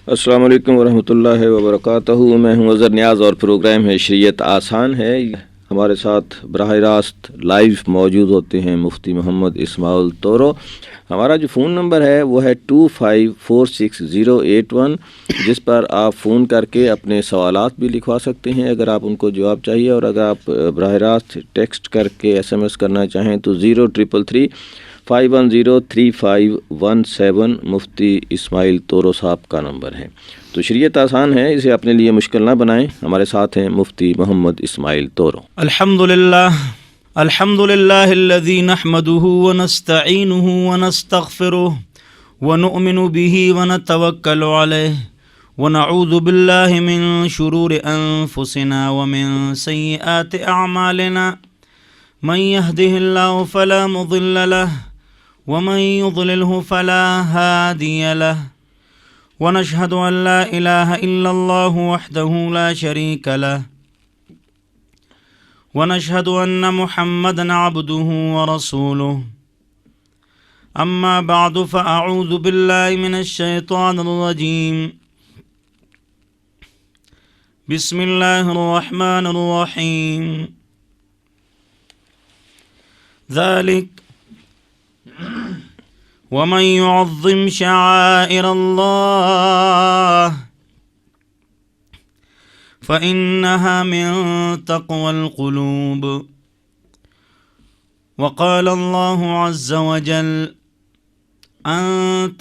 السلام علیکم ورحمۃ اللہ وبرکاتہ۔ میں ہوں اظہر نیاز اور پروگرام ہے شریعت آسان ہے۔ ہمارے ساتھ براہ راست لائیو موجود ہوتے ہیں مفتی محمد اسماعیل طورو۔ ہمارا جو فون نمبر ہے وہ ہے 25468081، جس پر آپ فون کر کے اپنے سوالات بھی لکھوا سکتے ہیں اگر آپ ان کو جواب چاہیے، اور اگر آپ براہ راست ٹیکسٹ کر کے SMS کرنا چاہیں تو 0333510351 مفتی اسماعیل طورو صاحب کا نمبر ہے۔ تو شریعت آسان ہے، اسے اپنے لیے مشکل نہ بنائیں۔ ہمارے ساتھ ہیں مفتی محمد اسماعیل طورو۔ الحمد للہ الذی نحمده ونستعینه ونستغفره ونؤمن به ونتوکل علیہ ونعوذ باللہ من شرور انفسنا ومن سیئات اعمالنا من يهده الله فلا مضل له ومن يضلله فلا هادي له ونشهد أن لا إله إلا الله وحده لا شريك له ونشهد أن محمدا عبده ورسوله أما بعد فأعوذ بالله من الشيطان الرجيم بسم الله الرحمن الرحيم ذلك ومن يعظم شعائر الله فإنها من تقوى القلوب وقال الله عز وجل أن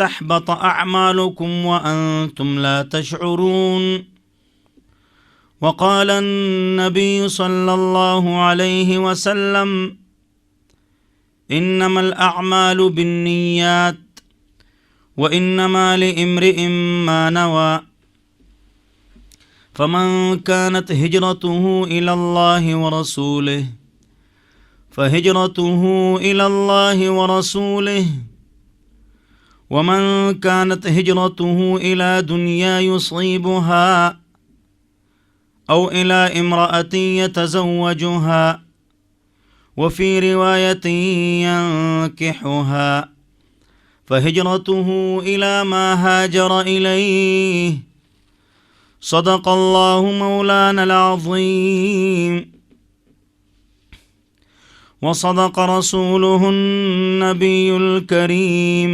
تحبط أعمالكم وأنتم لا تشعرون وقال النبي صلى الله عليه وسلم إنما الأعمال بالنيات وإنما لامرئ ما نوى فمن كانت هجرته إلى الله ورسوله فهجرته إلى الله ورسوله ومن كانت هجرته إلى دنيا يصيبها أو إلى امرأة يتزوجها وفي رواية ينكحها فهجرته إلى ما هاجر إليه صدق الله مولانا العظيم وصدق رسوله النبي الكريم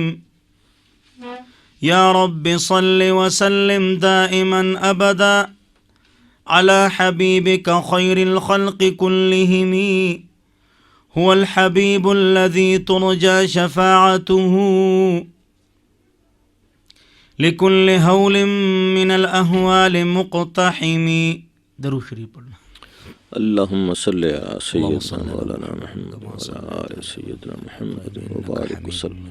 يا رب صل وسلم دائما أبدا على حبيبك خير الخلق كلهم هو الحبيب الذي ترجى شفاعته لكل هول من الأهوال مقتحم۔ درود شریف پڑھنا۔ اللہم صلی علی سیدنا مولانا محمد وعلی آل سیدنا محمد وبارک وسلم۔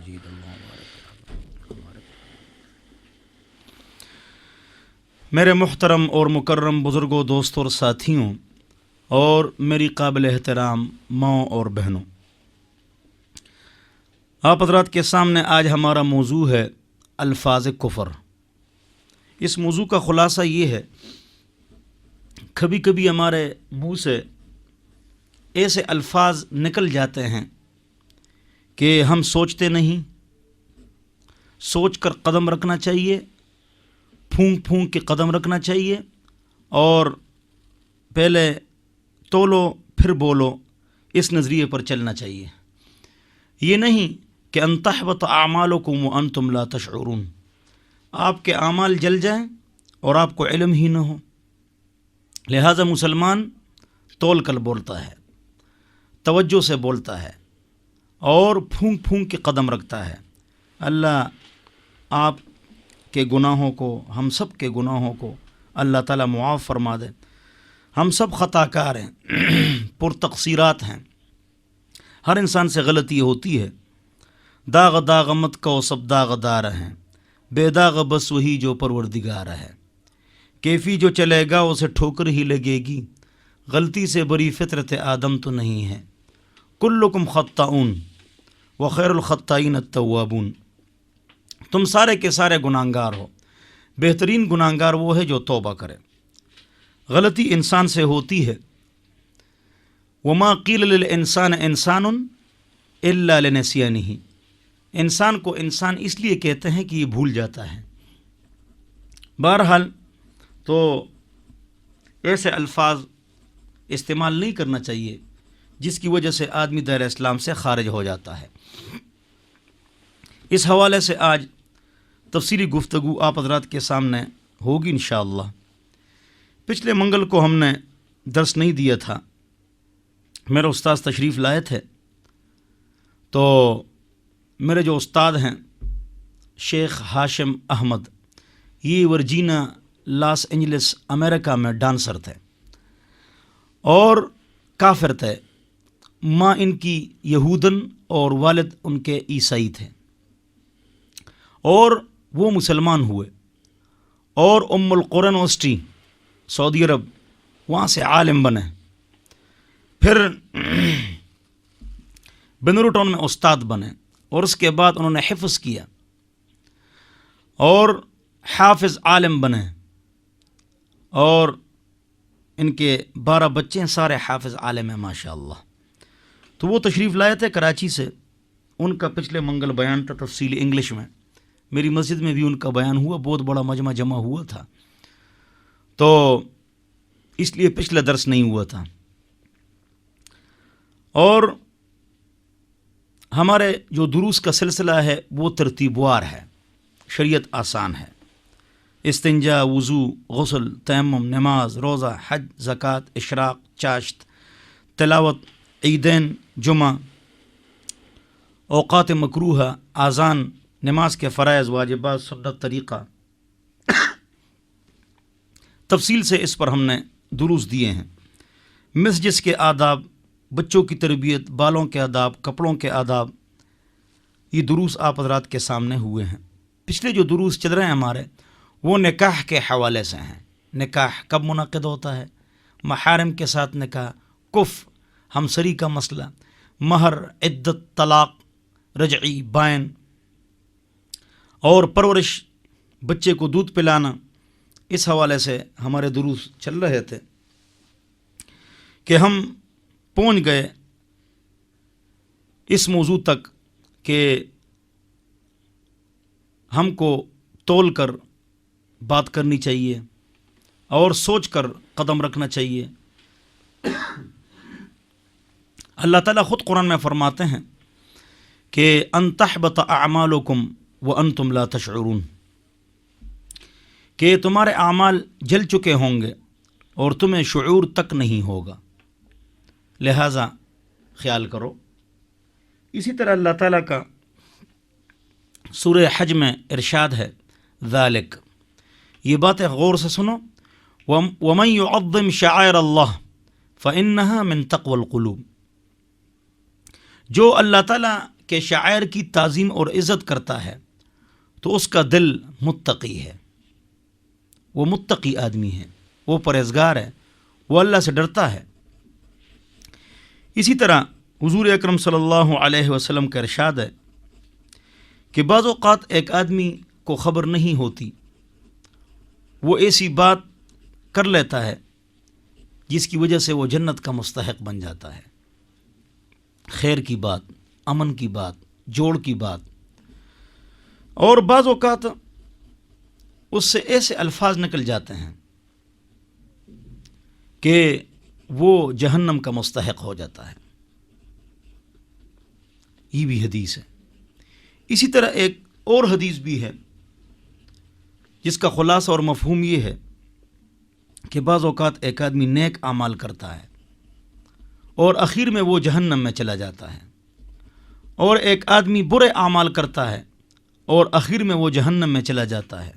میرے محترم اور مکرم بزرگوں، دوستوں اور ساتھیوں، اور میری قابل احترام ماؤں اور بہنوں، آپ حضرات کے سامنے آج ہمارا موضوع ہے الفاظ کفر۔ اس موضوع کا خلاصہ یہ ہے، کبھی کبھی ہمارے منہ سے ایسے الفاظ نکل جاتے ہیں کہ ہم سوچتے نہیں، سوچ کر قدم رکھنا چاہیے، پھونک پھونک کے قدم رکھنا چاہیے، اور پہلے تولو پھر بولو، اس نظریے پر چلنا چاہیے۔ یہ نہیں کہ ان تحبط اعمالکم وانتم لا تشعرون، آپ کے اعمال جل جائیں اور آپ کو علم ہی نہ ہو۔ لہذا مسلمان تول کر بولتا ہے، توجہ سے بولتا ہے، اور پھونک پھونک کے قدم رکھتا ہے۔ اللہ آپ کے گناہوں کو، ہم سب کے گناہوں کو اللہ تعالیٰ معاف فرما دے۔ ہم سب خطا کار ہیں، پر تقصیرات ہیں، ہر انسان سے غلطی ہوتی ہے۔ داغ داغ مت کو سب داغ دار ہیں، بے داغ بس وہی جو پروردگار ہے۔ کیفی جو چلے گا اسے ٹھوکر ہی لگے گی، غلطی سے بری فطرت آدم تو نہیں ہے۔ کلکم خطاؤن وخیر الخطائین التوابون، تم سارے کے سارے گناہگار ہو، بہترین گناہگار وہ ہے جو توبہ کرے۔ غلطی انسان سے ہوتی ہے۔ وما قیل للانسان انسان الا لنسیانہ، انسان کو انسان اس لیے کہتے ہیں کہ یہ بھول جاتا ہے۔ بہرحال تو ایسے الفاظ استعمال نہیں کرنا چاہیے جس کی وجہ سے آدمی دائرہ اسلام سے خارج ہو جاتا ہے۔ اس حوالے سے آج تفصیلی گفتگو آپ حضرات کے سامنے ہوگی انشاءاللہ۔ پچھلے منگل کو ہم نے درس نہیں دیا تھا، میرے استاد تشریف لائے تھے، تو میرے جو استاد ہیں شیخ ہاشم احمد، یہ ورجینیا لاس اینجلس امریکہ میں ڈانسر تھے اور کافر تھے، ماں ان کی یہودن اور والد ان کے عیسائی تھے، اور وہ مسلمان ہوئے اور ام القری یونیورسٹی سعودی عرب وہاں سے عالم بنے، پھر بنورو ٹاؤن میں استاد بنے، اور اس کے بعد انہوں نے حفظ کیا اور حافظ عالم بنے، اور ان کے 12 بچے ہیں، سارے حافظ عالم ہیں ماشاءاللہ۔ تو وہ تشریف لائے تھے کراچی سے، ان کا پچھلے منگل بیان تھا تفصیلی انگلش میں، میری مسجد میں بھی ان کا بیان ہوا، بہت بڑا مجمع جمع ہوا تھا، تو اس لیے پچھلا درس نہیں ہوا تھا۔ اور ہمارے جو دروس کا سلسلہ ہے وہ ترتیب وار ہے، شریعت آسان ہے، استنجا، وضو، غسل، تیمم، نماز، روزہ، حج، زکوٰۃ، اشراق، چاشت، تلاوت، عیدین، جمعہ، اوقات مکروہہ، اذان، نماز کے فرائض، واجبات، سنت، طریقہ، تفصیل سے اس پر ہم نے دروس دیے ہیں۔ مسجد کے آداب، بچوں کی تربیت، بالوں کے آداب، کپڑوں کے آداب، یہ دروس آپ حضرات کے سامنے ہوئے ہیں۔ پچھلے جو دروس چل رہے ہیں ہمارے، وہ نکاح کے حوالے سے ہیں۔ نکاح کب منعقد ہوتا ہے، محارم کے ساتھ نکاح، کف، ہمسری کا مسئلہ، مہر، عدت، طلاق، رجعی، بائن، اور پرورش، بچے کو دودھ پلانا، اس حوالے سے ہمارے دروس چل رہے تھے کہ ہم پہنچ گئے اس موضوع تک کہ ہم کو تول کر بات کرنی چاہیے اور سوچ کر قدم رکھنا چاہیے۔ اللہ تعالیٰ خود قرآن میں فرماتے ہیں کہ ان تحبط اعمالکم وانتم لا تشعرون، کہ تمہارے اعمال جل چکے ہوں گے اور تمہیں شعور تک نہیں ہوگا، لہٰذا خیال کرو۔ اسی طرح اللہ تعالیٰ کا سورہ حج میں ارشاد ہے، ذالک، یہ باتیں غور سے سنو، ومن يعظم شعائر اللہ فإنها من تقوى القلوب، جو اللہ تعالیٰ کے شعائر کی تعظیم اور عزت کرتا ہے تو اس کا دل متقی ہے، وہ متقی آدمی ہے، وہ پرہیزگار ہے، وہ اللہ سے ڈرتا ہے۔ اسی طرح حضور اکرم صلی اللہ علیہ وسلم کا ارشاد ہے کہ بعض اوقات ایک آدمی کو خبر نہیں ہوتی، وہ ایسی بات کر لیتا ہے جس کی وجہ سے وہ جنت کا مستحق بن جاتا ہے، خیر کی بات، امن کی بات، جوڑ کی بات، اور بعض اوقات اس سے ایسے الفاظ نکل جاتے ہیں کہ وہ جہنم کا مستحق ہو جاتا ہے۔ یہ بھی حدیث ہے۔ اسی طرح ایک اور حدیث بھی ہے جس کا خلاصہ اور مفہوم یہ ہے کہ بعض اوقات ایک آدمی نیک اعمال کرتا ہے اور اخیر میں وہ جہنم میں چلا جاتا ہے، اور ایک آدمی برے اعمال کرتا ہے اور اخیر میں وہ جہنم میں چلا جاتا ہے۔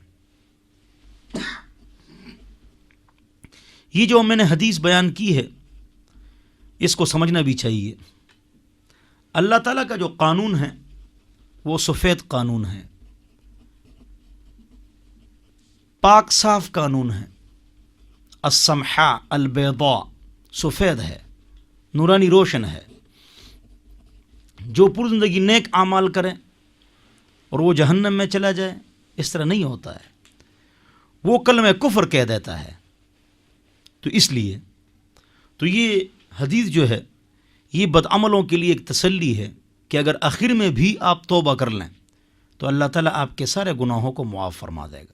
یہ جو میں نے حدیث بیان کی ہے اس کو سمجھنا بھی چاہیے۔ اللہ تعالیٰ کا جو قانون ہے وہ سفید قانون ہے، پاک صاف قانون ہے، السمحاء البیضاء، سفید ہے، نورانی روشن ہے۔ جو پوری زندگی نیک اعمال کرے اور وہ جہنم میں چلا جائے، اس طرح نہیں ہوتا ہے، وہ کلمہ کفر کہہ دیتا ہے۔ تو اس لیے تو یہ حدیث جو ہے یہ بدعملوں کے لیے ایک تسلی ہے کہ اگر آخر میں بھی آپ توبہ کر لیں تو اللہ تعالیٰ آپ کے سارے گناہوں کو معاف فرما دے گا۔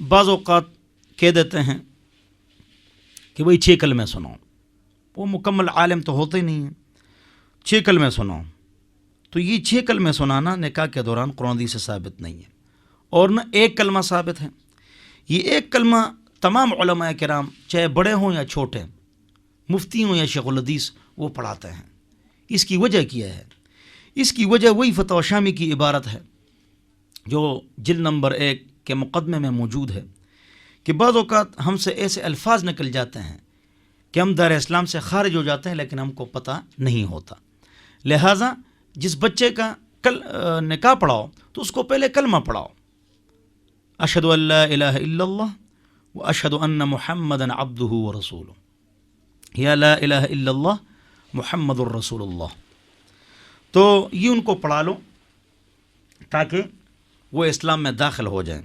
بعض اوقات کہہ دیتے ہیں کہ بھئی 6 کلمے سناؤ، وہ مکمل عالم تو ہوتے ہی نہیں ہیں، 6 کلمے سناؤ. تو یہ 6 کلمے سنانا نکاح کے دوران قرآن حدیث سے ثابت نہیں ہے، اور نہ ایک کلمہ ثابت ہے. یہ ایک کلمہ تمام علماء کرام چاہے بڑے ہوں یا چھوٹے، مفتی ہوں یا شیخ الحدیث، وہ پڑھاتے ہیں. اس کی وجہ کیا ہے؟ اس کی وجہ وہی فتویٰ شامی کی عبارت ہے جو جلد نمبر 1 کے مقدمے میں موجود ہے کہ بعض اوقات ہم سے ایسے الفاظ نکل جاتے ہیں کہ ہم دار اسلام سے خارج ہو جاتے ہیں لیکن ہم کو پتہ نہیں ہوتا. لہٰذا جس بچے کا نکاح پڑھاؤ تو اس کو پہلے کلمہ پڑھاؤ، اشہد ان لا الہ الا اللہ و اشہد ان محمدا عبدہ و رسولہ، یا لا الہ الا اللہ محمد الرسول اللہ. تو یہ ان کو پڑھا لو تاکہ وہ اسلام میں داخل ہو جائیں.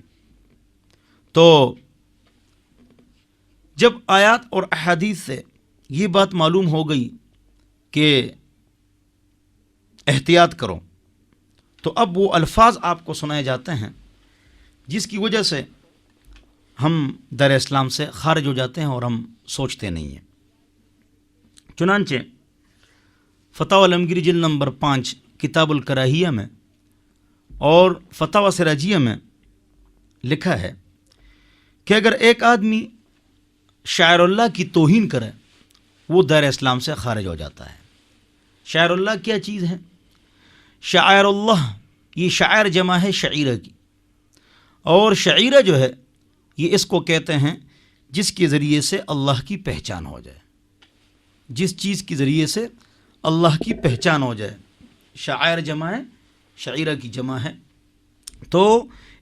تو جب آیات اور احادیث سے یہ بات معلوم ہو گئی کہ احتیاط کرو، تو اب وہ الفاظ آپ کو سنائے جاتے ہیں جس کی وجہ سے ہم دار اسلام سے خارج ہو جاتے ہیں اور ہم سوچتے نہیں ہیں. چنانچہ فتاوی علمگیری جلد نمبر 5 کتاب الکراہیہ میں اور فتاوی سراجیہ میں لکھا ہے کہ اگر ایک آدمی شاعر اللہ کی توہین کرے وہ دار اسلام سے خارج ہو جاتا ہے. شاعر اللہ کیا چیز ہے؟ شاعر اللہ یہ شاعر جمع ہے شعیرہ کی، اور شعیرہ جو ہے یہ اس کو کہتے ہیں جس کے ذریعے سے اللہ کی پہچان ہو جائے، جس چیز کے ذریعے سے اللہ کی پہچان ہو جائے. شاعر جمع ہے، شعیرہ کی جمع ہے، تو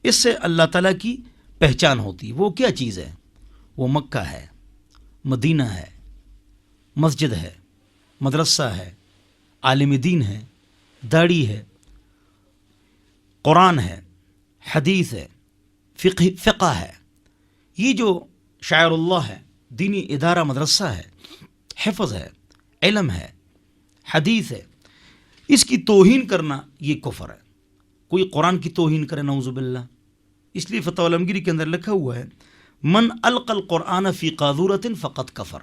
اس سے اللہ تعالیٰ کی پہچان ہوتی. وہ کیا چیز ہے؟ وہ مکہ ہے، مدینہ ہے، مسجد ہے، مدرسہ ہے، عالم دین ہے، داڑھی ہے، قرآن ہے، حدیث ہے، فقہ ہے. یہ جو شاعر اللہ ہے، دینی ادارہ مدرسہ ہے، حفظ ہے، علم ہے، حدیث ہے، اس کی توہین کرنا یہ کفر ہے. کوئی قرآن کی توہین کرے نعوذ باللہ. اس لیے فتاوی علمگیری کے اندر لکھا ہوا ہے من القى القرآن فی قاذورۃ فقد کفر.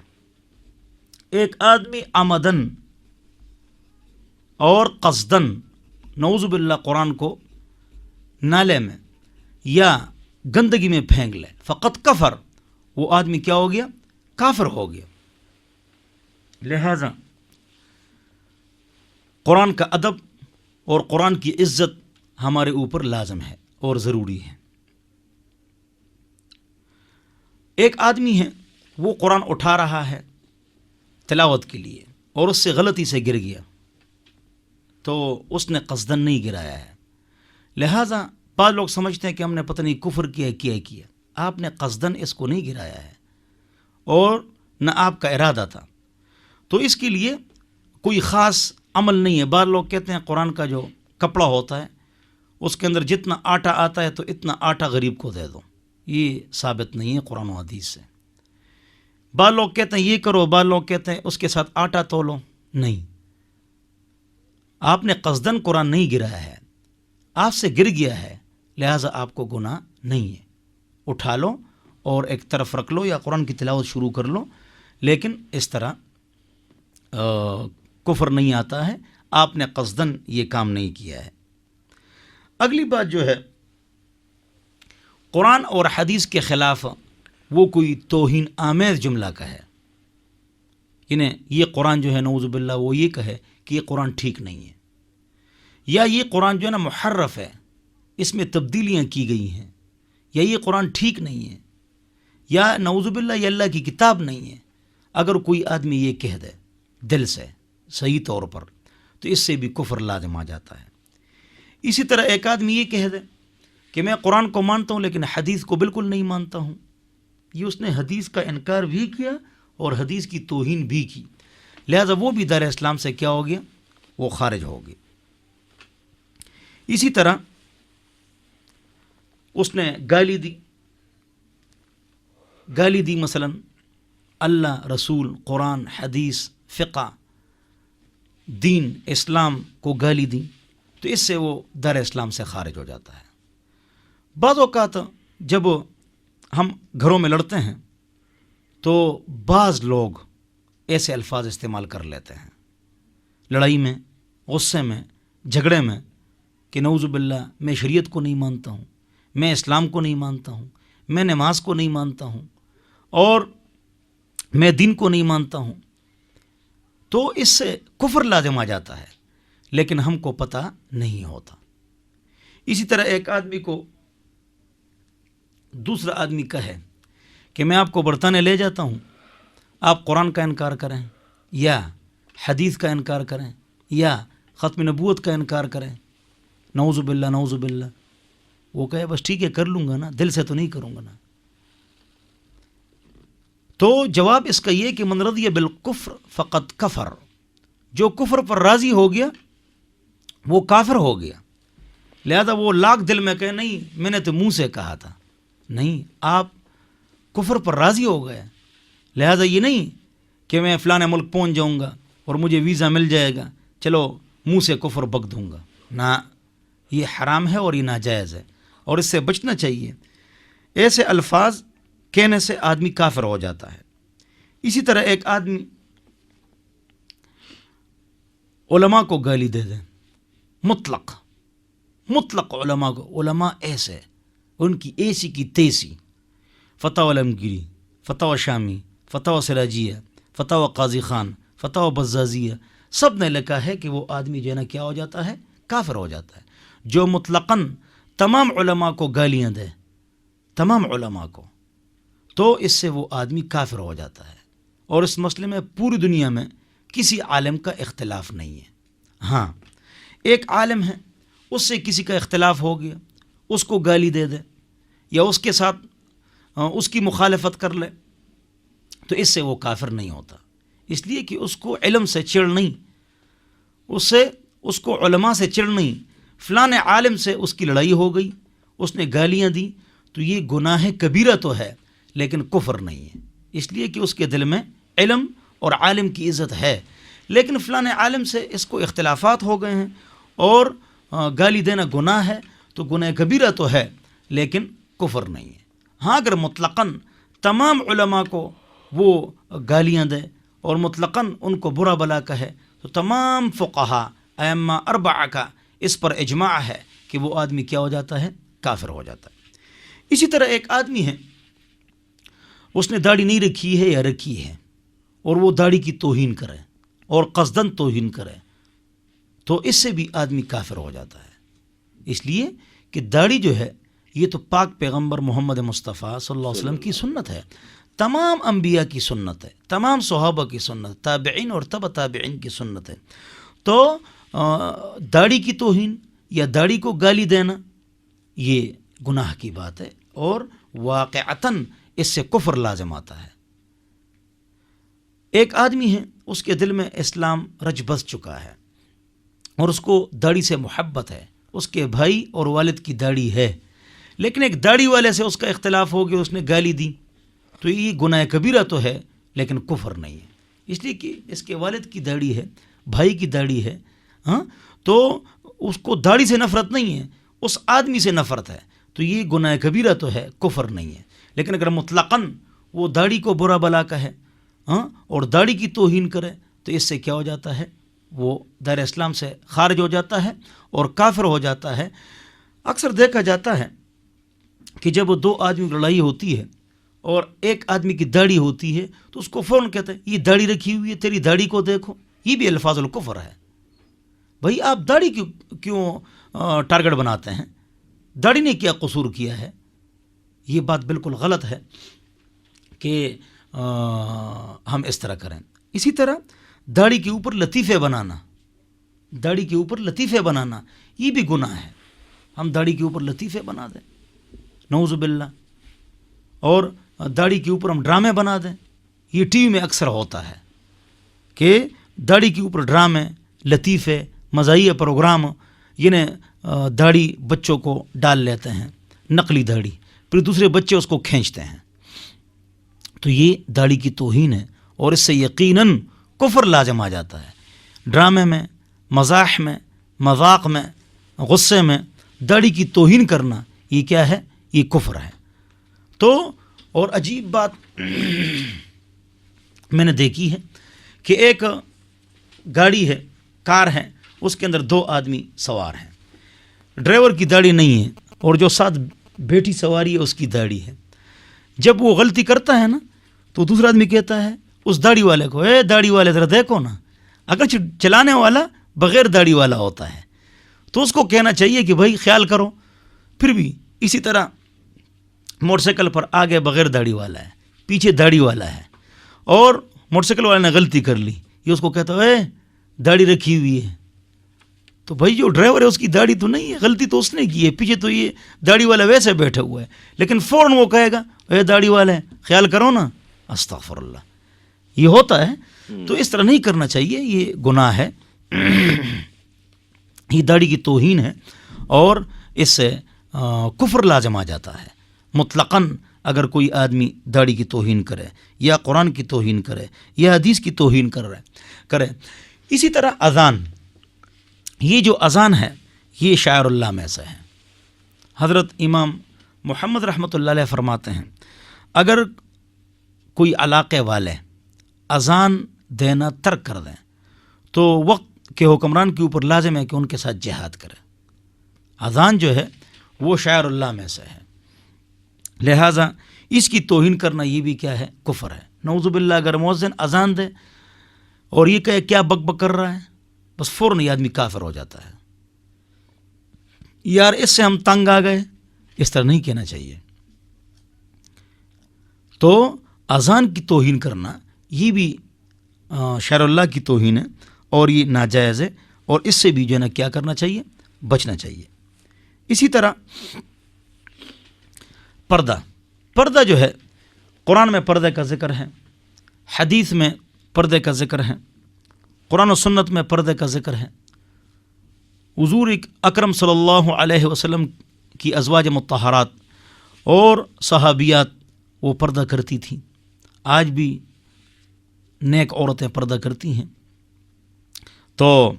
ایک آدمی عمدن اور قصدن نعوذ باللہ قرآن کو نالے میں یا گندگی میں پھینک لے، فقط کفر، وہ آدمی کیا ہو گیا؟ کافر ہو گیا. لہذا قرآن کا ادب اور قرآن کی عزت ہمارے اوپر لازم ہے اور ضروری ہے. ایک آدمی ہے وہ قرآن اٹھا رہا ہے تلاوت کے لیے اور اس سے غلطی سے گر گیا، تو اس نے قصدن نہیں گرایا ہے. لہٰذا بعض لوگ سمجھتے ہیں کہ ہم نے پتہ نہیں کفر کیا. آپ نے قصدن اس کو نہیں گرایا ہے اور نہ آپ کا ارادہ تھا، تو اس کے لیے کوئی خاص عمل نہیں ہے. بعض لوگ کہتے ہیں قرآن کا جو کپڑا ہوتا ہے اس کے اندر جتنا آٹا آتا ہے تو اتنا آٹا غریب کو دے دو. یہ ثابت نہیں ہے قرآن و حدیث سے. بعض لوگ کہتے ہیں یہ کرو، بعض لوگ کہتے ہیں اس کے ساتھ آٹا تولو. نہیں، آپ نے قصدن قرآن نہیں گرایا ہے، آپ سے گر گیا ہے، لہٰذا آپ کو گناہ نہیں ہے. اٹھا لو اور ایک طرف رکھ لو یا قرآن کی تلاوت شروع کر لو، لیکن اس طرح کفر نہیں آتا ہے. آپ نے قصدن یہ کام نہیں کیا ہے. اگلی بات جو ہے قرآن اور حدیث کے خلاف وہ کوئی توہین آمیز جملہ کہے، یعنی یہ قرآن جو ہے نعوذ باللہ وہ یہ کہے کہ یہ قرآن ٹھیک نہیں ہے، یا یہ قرآن جو ہے نا محرف ہے، اس میں تبدیلیاں کی گئی ہیں، یا یہ قرآن ٹھیک نہیں ہے، یا نعوذ باللہ یہ اللہ کی کتاب نہیں ہے. اگر کوئی آدمی یہ کہہ دے دل سے صحیح طور پر تو اس سے بھی کفر لازم آ جاتا ہے. اسی طرح ایک آدمی یہ کہہ دے کہ میں قرآن کو مانتا ہوں لیکن حدیث کو بالکل نہیں مانتا ہوں، یہ اس نے حدیث کا انکار بھی کیا اور حدیث کی توہین بھی کی، لہذا وہ بھی دار اسلام سے کیا ہو گیا؟ وہ خارج ہو گیا. اسی طرح اس نے گالی دی مثلا اللہ، رسول، قرآن، حدیث، فقہ، دین اسلام کو گالی دی، تو اس سے وہ دار اسلام سے خارج ہو جاتا ہے. بعض اوقات جب ہم گھروں میں لڑتے ہیں تو بعض لوگ ایسے الفاظ استعمال کر لیتے ہیں لڑائی میں، غصے میں، جھگڑے میں، کہ نعوذ باللہ میں شریعت کو نہیں مانتا ہوں، میں اسلام کو نہیں مانتا ہوں، میں نماز کو نہیں مانتا ہوں، اور میں دین کو نہیں مانتا ہوں. تو اس سے کفر لازم آ جاتا ہے، لیکن ہم کو پتہ نہیں ہوتا. اسی طرح ایک آدمی کو دوسرا آدمی کہے کہ میں آپ کو برطانیہ لے جاتا ہوں، آپ قرآن کا انکار کریں یا حدیث کا انکار کریں یا ختم نبوت کا انکار کریں، نعوذ باللہ نعوذ باللہ. وہ کہے بس ٹھیک ہے کر لوں گا نا، دل سے تو نہیں کروں گا نا. تو جواب اس کا یہ کہ من رضی بالکفر فقد کفر، جو کفر پر راضی ہو گیا وہ کافر ہو گیا. لہذا وہ لاکھ دل میں کہے نہیں میں نے تو منہ سے کہا تھا، نہیں، آپ کفر پر راضی ہو گئے. لہذا یہ نہیں کہ میں فلاں ملک پہنچ جاؤں گا اور مجھے ویزا مل جائے گا، چلو منہ سے کفر بک دوں گا. نہ، یہ حرام ہے اور یہ ناجائز ہے اور اس سے بچنا چاہیے. ایسے الفاظ کہنے سے آدمی کافر ہو جاتا ہے. اسی طرح ایک آدمی علماء کو گالی دے دے، مطلق علماء کو، علماء ایسے، ان کی ایسی کی تیسی، فتاوی علمگیری، فتاوی شامی، فتاوی سراجیہ، فتاوی قاضی خان، فتاوی بزازیہ، سب نے لکھا ہے کہ وہ آدمی جو ہے نا کیا ہو جاتا ہے، کافر ہو جاتا ہے. جو مطلقاً تمام علماء کو گالیاں دے، تمام علماء کو، تو اس سے وہ آدمی کافر ہو جاتا ہے. اور اس مسئلے میں پوری دنیا میں کسی عالم کا اختلاف نہیں ہے. ہاں، ایک عالم ہے، اس سے کسی کا اختلاف ہو گیا، اس کو گالی دے دے یا اس کے ساتھ اس کی مخالفت کر لے، تو اس سے وہ کافر نہیں ہوتا. اس لیے کہ اس کو علم سے چڑ نہیں، اس کو علماء سے چڑ نہیں. فلاں عالم سے اس کی لڑائی ہو گئی، اس نے گالیاں دی، تو یہ گناہ کبیرہ تو ہے لیکن کفر نہیں ہے. اس لیے کہ اس کے دل میں علم اور عالم کی عزت ہے. لیکن فلاں عالم سے اس کو اختلافات ہو گئے ہیں اور گالی دینا گناہ ہے، تو گناہ کبیرہ تو ہے لیکن کفر نہیں ہے. ہاں، اگر مطلقاً تمام علماء کو وہ گالیاں دے اور مطلقاً ان کو برا بلا کہے، تو تمام فقہا ائمہ اربعہ کا اس پر اجماع ہے کہ وہ آدمی کیا ہو جاتا ہے، کافر ہو جاتا ہے. اسی طرح ایک آدمی ہے، اس نے داڑھی نہیں رکھی ہے یا رکھی ہے، اور وہ داڑھی کی توہین کرے اور قصداً توہین کرے، تو اس سے بھی آدمی کافر ہو جاتا ہے. اس لیے کہ داڑھی جو ہے یہ تو پاک پیغمبر محمد مصطفیٰ صلی اللہ علیہ وسلم کی سنت ہے، تمام انبیاء کی سنت ہے، تمام صحابہ کی سنت، تابعین اور تبع تابعین کی سنت ہے. تو داڑھی کی توہین یا داڑھی کو گالی دینا یہ گناہ کی بات ہے اور واقعتاً اس سے کفر لازم آتا ہے. ایک آدمی ہے، اس کے دل میں اسلام رچ بس چکا ہے اور اس کو داڑھی سے محبت ہے، اس کے بھائی اور والد کی داڑھی ہے، لیکن ایک داڑھی والے سے اس کا اختلاف ہو گیا، اس نے گالی دی، تو یہ گناہ کبیرہ تو ہے لیکن کفر نہیں ہے. اس لیے کہ اس کے والد کی داڑھی ہے، بھائی کی داڑھی ہے، ہاں، تو اس کو داڑھی سے نفرت نہیں ہے، اس آدمی سے نفرت ہے، تو یہ گناہ کبیرہ تو ہے، کفر نہیں ہے. لیکن اگر مطلقاً وہ داڑھی کو برا بلا کہے، ہاں، اور داڑھی کی توہین کرے، تو اس سے کیا ہو جاتا ہے، وہ دائرہ اسلام سے خارج ہو جاتا ہے اور کافر ہو جاتا ہے. اکثر دیکھا جاتا ہے کہ جب دو آدمی کی لڑائی ہوتی ہے اور ایک آدمی کی داڑھی ہوتی ہے تو اس کو فوراً کہتے ہیں یہ داڑھی رکھی ہوئی ہے، تیری داڑھی کو دیکھو. یہ بھی الفاظ الکفر ہے. بھائی آپ داڑھی کیوں ٹارگٹ بناتے ہیں؟ داڑھی نے کیا قصور کیا ہے؟ یہ بات بالکل غلط ہے کہ ہم اس طرح کریں. اسی طرح داڑھی کے اوپر لطیفے بنانا، داڑھی کے اوپر لطیفے بنانا یہ بھی گناہ ہے. ہم داڑھی کے اوپر لطیفے بنا دیں، نعوذ باللہ، اور داڑھی کے اوپر ہم ڈرامے بنا دیں. یہ ٹی وی میں اکثر ہوتا ہے کہ داڑھی کے اوپر ڈرامے، لطیفے، مزاحیہ پروگرام، یعنی داڑھی بچوں کو ڈال لیتے ہیں، نقلی داڑھی، پھر دوسرے بچے اس کو کھینچتے ہیں. تو یہ داڑھی کی توہین ہے اور اس سے یقیناً کفر لازم آ جاتا ہے. ڈرامے میں، مزاح میں، مذاق میں، غصے میں داڑھی کی توہین کرنا یہ کیا ہے؟ یہ کفر ہے. تو اور عجیب بات میں نے دیکھی ہے کہ ایک گاڑی ہے، کار ہے، اس کے اندر 2 آدمی سوار ہیں، ڈرائیور کی داڑھی نہیں ہے اور جو ساتھ بیٹھی سواری ہے اس کی داڑھی ہے۔ جب وہ غلطی کرتا ہے نا تو دوسرا آدمی کہتا ہے اس داڑھی والے کو، اے داڑھی والے ذرا دیکھو نا، اگر چلانے والا بغیر داڑھی والا ہوتا ہے تو اس کو کہنا چاہیے کہ بھائی خیال کرو۔ پھر بھی اسی طرح موٹر سائیکل پر آگے بغیر داڑھی والا ہے، پیچھے داڑھی والا ہے، اور موٹر سائیکل والے نے غلطی کر لی، یہ اس کو کہتا ہے اے داڑھی رکھی ہوئی ہے، تو بھائی جو ڈرائیور ہے اس کی داڑھی تو نہیں ہے، غلطی تو اس نے کی ہے، پیچھے تو یہ داڑھی والا ویسے بیٹھا ہوا ہے، لیکن فوراً وہ کہے گا اے داڑھی والا ہے خیال کرو نا، استغفر اللہ۔ یہ ہوتا ہے، تو اس طرح نہیں کرنا چاہیے، یہ گناہ ہے، یہ داڑھی کی توہین ہے، اور اس سے کفر لازم آ جاتا ہے مطلقاً۔ اگر کوئی آدمی داڑھی کی توہین کرے یا قرآن کی توہین کرے یا حدیث کی توہین کرے۔ اسی طرح اذان، یہ جو اذان ہے یہ شاعر اللہ میں سے ہے۔ حضرت امام محمد رحمۃ اللہ علیہ فرماتے ہیں اگر کوئی علاقے والے اذان دینا ترک کر دیں تو وقت کے حکمران کے اوپر لازم ہے کہ ان کے ساتھ جہاد کرے۔ اذان جو ہے وہ شاعر اللہ میں سے ہے، لہٰذا اس کی توہین کرنا یہ بھی کیا ہے؟ کفر ہے۔ نعوذ باللہ، اگر مؤذن اذان دے اور یہ کہے کیا بک بک کر رہا ہے، بس فوراً یہ آدمی کافر ہو جاتا ہے۔ یار اس سے ہم تنگ آ گئے، اس طرح نہیں کہنا چاہیے۔ تو اذان کی توہین کرنا یہ بھی شاعر اللہ کی توہین ہے اور یہ ناجائز ہے، اور اس سے بھی جو ہے نا کیا کرنا چاہیے؟ بچنا چاہیے۔ اسی طرح پردہ جو ہے، قرآن میں پردے کا ذکر ہے، حدیث میں پردے کا ذکر ہے، قرآن و سنت میں پردے کا ذکر ہے۔ حضور اکرم صلی اللہ علیہ وسلم کی ازواج مطہرات اور صحابیات وہ پردہ کرتی تھیں، آج بھی نیک عورتیں پردہ کرتی ہیں۔ تو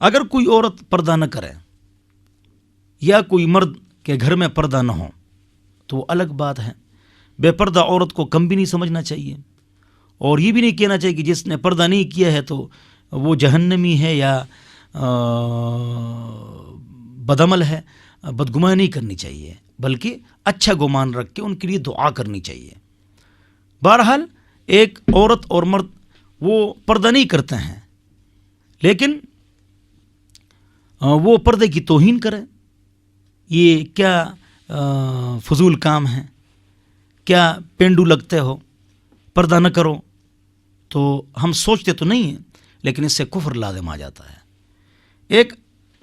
اگر کوئی عورت پردہ نہ کرے یا کوئی مرد کے گھر میں پردہ نہ ہو تو وہ الگ بات ہے۔ بے پردہ عورت کو کم بھی نہیں سمجھنا چاہیے، اور یہ بھی نہیں کہنا چاہیے کہ جس نے پردہ نہیں کیا ہے تو وہ جہنمی ہے یا بدعمل ہے۔ بدگمانی نہیں کرنی چاہیے، بلکہ اچھا گمان رکھ کے ان کے لیے دعا کرنی چاہیے۔ بہرحال ایک عورت اور مرد وہ پردہ نہیں کرتے ہیں، لیکن وہ پردے کی توہین کرے، یہ کیا فضول کام ہے؟ کیا پینڈو لگتے ہو، پردہ نہ کرو؟ تو ہم سوچتے تو نہیں ہیں، لیکن اس سے کفر لازم آ جاتا ہے۔ ایک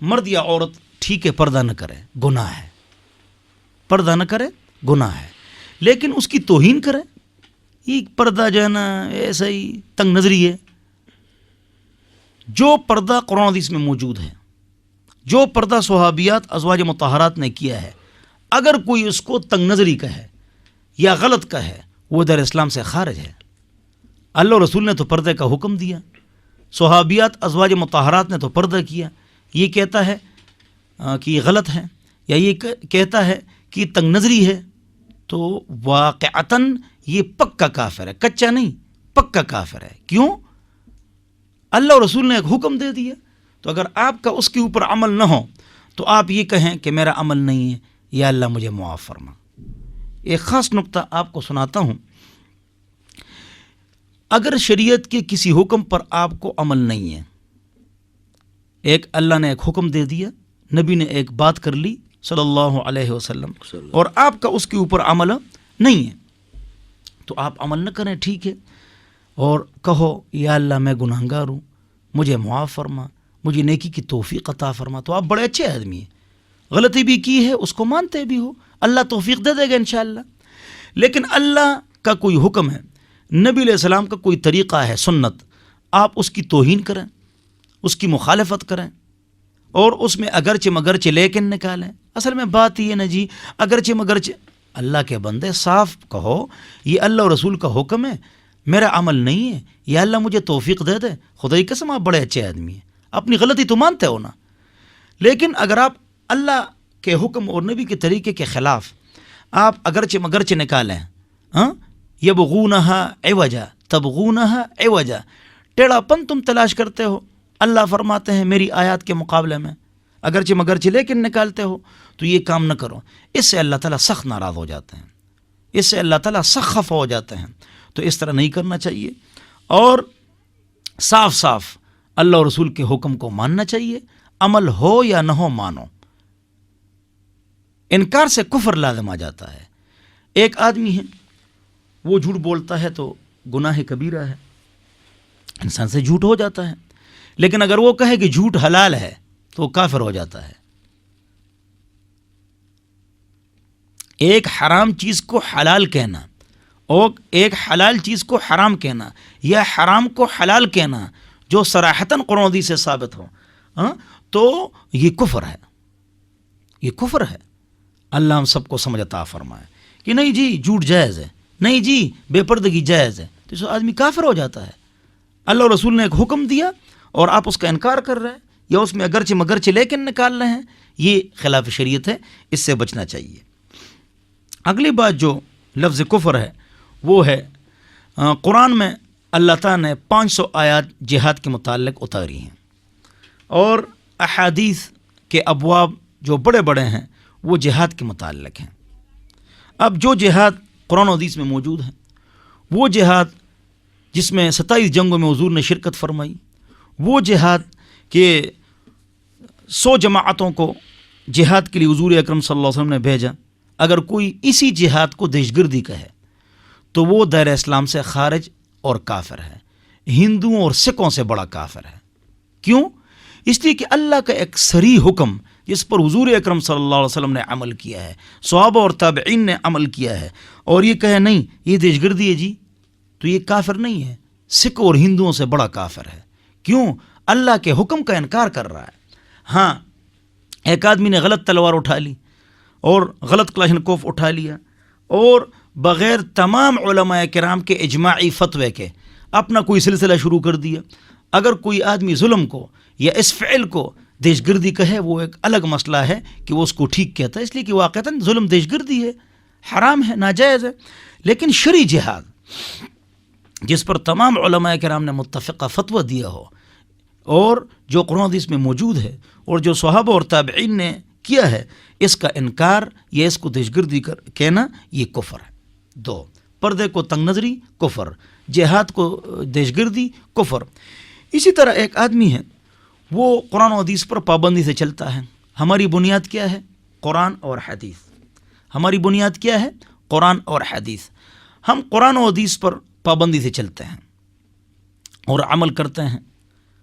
مرد یا عورت ٹھیک ہے پردہ نہ کرے، گناہ ہے، پردہ نہ کرے گناہ ہے، لیکن اس کی توہین کرے، یہ پردہ جو ہے نا ایسا ہی تنگ نظری ہے۔ جو پردہ قرآن حدیث میں موجود ہے، جو پردہ صحابیات ازواج مطہرات نے کیا ہے، اگر کوئی اس کو تنگ نظری کہے یا غلط کہے، وہ در اسلام سے خارج ہے۔ اللہ اور رسول نے تو پردے کا حکم دیا، صحابیات ازواج مطہرات نے تو پردہ کیا، یہ کہتا ہے کہ یہ غلط ہے یا یہ کہتا ہے کہ یہ تنگ نظری ہے، تو واقعتاً یہ پکا کافر ہے، کچا نہیں، پکا کافر ہے۔ کیوں؟ اللہ اور رسول نے ایک حکم دے دیا، تو اگر آپ کا اس کے اوپر عمل نہ ہو تو آپ یہ کہیں کہ میرا عمل نہیں ہے، یا اللہ مجھے معاف فرما۔ ایک خاص نقطہ آپ کو سناتا ہوں، اگر شریعت کے کسی حکم پر آپ کو عمل نہیں ہے، ایک اللہ نے ایک حکم دے دیا، نبی نے ایک بات کر لی صلی اللہ علیہ وسلم، اور آپ کا اس کے اوپر عمل نہیں ہے، تو آپ عمل نہ کریں، ٹھیک ہے، اور کہو یا اللہ میں گناہگار ہوں، مجھے معاف فرما، مجھے نیکی کی توفیق عطا فرما، تو آپ بڑے اچھے آدمی ہیں، غلطی بھی کی ہے اس کو مانتے بھی ہو، اللہ توفیق دے دے گا انشاءاللہ۔ لیکن اللہ کا کوئی حکم ہے، نبی علیہ السلام کا کوئی طریقہ ہے، سنت، آپ اس کی توہین کریں، اس کی مخالفت کریں، اور اس میں اگرچہ مگرچہ لیکن نکالیں۔ اصل میں بات یہ نا جی، اگرچہ مگرچہ، اللہ کے بندے صاف کہو یہ اللہ اور رسول کا حکم ہے، میرا عمل نہیں ہے، یا اللہ مجھے توفیق دے دے، خدا کی قسم آپ بڑے اچھے آدمی ہیں، اپنی غلطی تو مانتے ہو نا۔ لیکن اگر آپ اللہ کے حکم اور نبی کے طریقے کے خلاف آپ اگرچہ مگرچہ نکالیں، یبغونہا عوجا تبغونہا عوجا، ٹیڑھا پن تم تلاش کرتے ہو، اللہ فرماتے ہیں میری آیات کے مقابلے میں اگرچہ مگرچہ لیکن نکالتے ہو، تو یہ کام نہ کرو۔ اس سے اللہ تعالیٰ سخت ناراض ہو جاتے ہیں، اس سے اللہ تعالیٰ سخت خفا ہو جاتے ہیں، تو اس طرح نہیں کرنا چاہیے، اور صاف صاف اللہ اور رسول کے حکم کو ماننا چاہیے، عمل ہو یا نہ ہو مانو۔ انکار سے کفر لازم آ جاتا ہے۔ ایک آدمی ہے وہ جھوٹ بولتا ہے تو گناہ کبیرہ ہے، انسان سے جھوٹ ہو جاتا ہے، لیکن اگر وہ کہے کہ جھوٹ حلال ہے تو وہ کافر ہو جاتا ہے۔ ایک حرام چیز کو حلال کہنا اور ایک حلال چیز کو حرام کہنا، یا حرام کو حلال کہنا جو صراحتاً قرآن و حدیث سے ثابت ہو، تو یہ کفر ہے، یہ کفر ہے۔ اللہ ہم سب کو سمجھ عطا فرمائے کہ نہیں جی جھوٹ جائز ہے، نہیں جی بے پردگی جائز ہے، تو اس آدمی کافر ہو جاتا ہے۔ اللہ اور رسول نے ایک حکم دیا اور آپ اس کا انکار کر رہے ہیں، یا اس میں اگرچہ مگرچہ لیکن نکال رہے ہیں، یہ خلاف شریعت ہے، اس سے بچنا چاہیے۔ اگلی بات جو لفظ کفر ہے وہ ہے قرآن میں اللہ تعالیٰ نے 500 آیات جہاد کے متعلق اتاری ہیں، اور احادیث کے ابواب جو بڑے بڑے ہیں وہ جہاد کے متعلق ہیں۔ اب جو جہاد قرآن و حدیث میں موجود ہے، وہ جہاد جس میں 27 جنگوں میں حضور نے شرکت فرمائی، وہ جہاد کہ 100 جماعتوں کو جہاد کے لیے حضور اکرم صلی اللہ علیہ وسلم نے بھیجا، اگر کوئی اسی جہاد کو دہشت گردی کہے تو وہ دائرہ اسلام سے خارج اور کافر ہے، ہندوؤں اور سکھوں سے بڑا کافر ہے۔ کیوں؟ اس لیے کہ اللہ کا ایک صریح حکم جس پر حضور اکرم صلی اللہ علیہ وسلم نے عمل کیا ہے، صحابہ اور تابعین نے عمل کیا ہے، اور یہ کہے نہیں یہ دہشت گردی ہے جی، تو یہ کافر نہیں ہے، سکھ اور ہندوؤں سے بڑا کافر ہے۔ کیوں؟ اللہ کے حکم کا انکار کر رہا ہے۔ ہاں، ایک آدمی نے غلط تلوار اٹھا لی اور غلط کلاشنکوف اٹھا لیا، اور بغیر تمام علماء کرام کے اجماعی فتوے کے اپنا کوئی سلسلہ شروع کر دیا۔ اگر کوئی آدمی ظلم کو یا اس فعل کو دہشت گردی کہے، وہ ایک الگ مسئلہ ہے کہ وہ اس کو ٹھیک کہتا ہے، اس لیے کہ واقعتاً ظلم دہشت گردی ہے، حرام ہے، ناجائز ہے۔ لیکن شرعی جہاد جس پر تمام علماء کرام نے متفقہ فتویٰ دیا ہو، اور جو قرآن حدیث میں موجود ہے، اور جو صحابہ اور تابعین نے کیا ہے، اس کا انکار یا اس کو دہشت گردی کہنا یہ کفر ہے۔ 2، پردے کو تنگ نظری کفر، جہاد کو دہشت گردی کفر۔ اسی طرح ایک آدمی ہے وہ قرآن و حدیث پر پابندی سے چلتا ہے۔ ہماری بنیاد کیا ہے؟ قرآن اور حدیث۔ ہماری بنیاد کیا ہے؟ قرآن اور حدیث۔ ہم قرآن و حدیث پر پابندی سے چلتے ہیں اور عمل کرتے ہیں،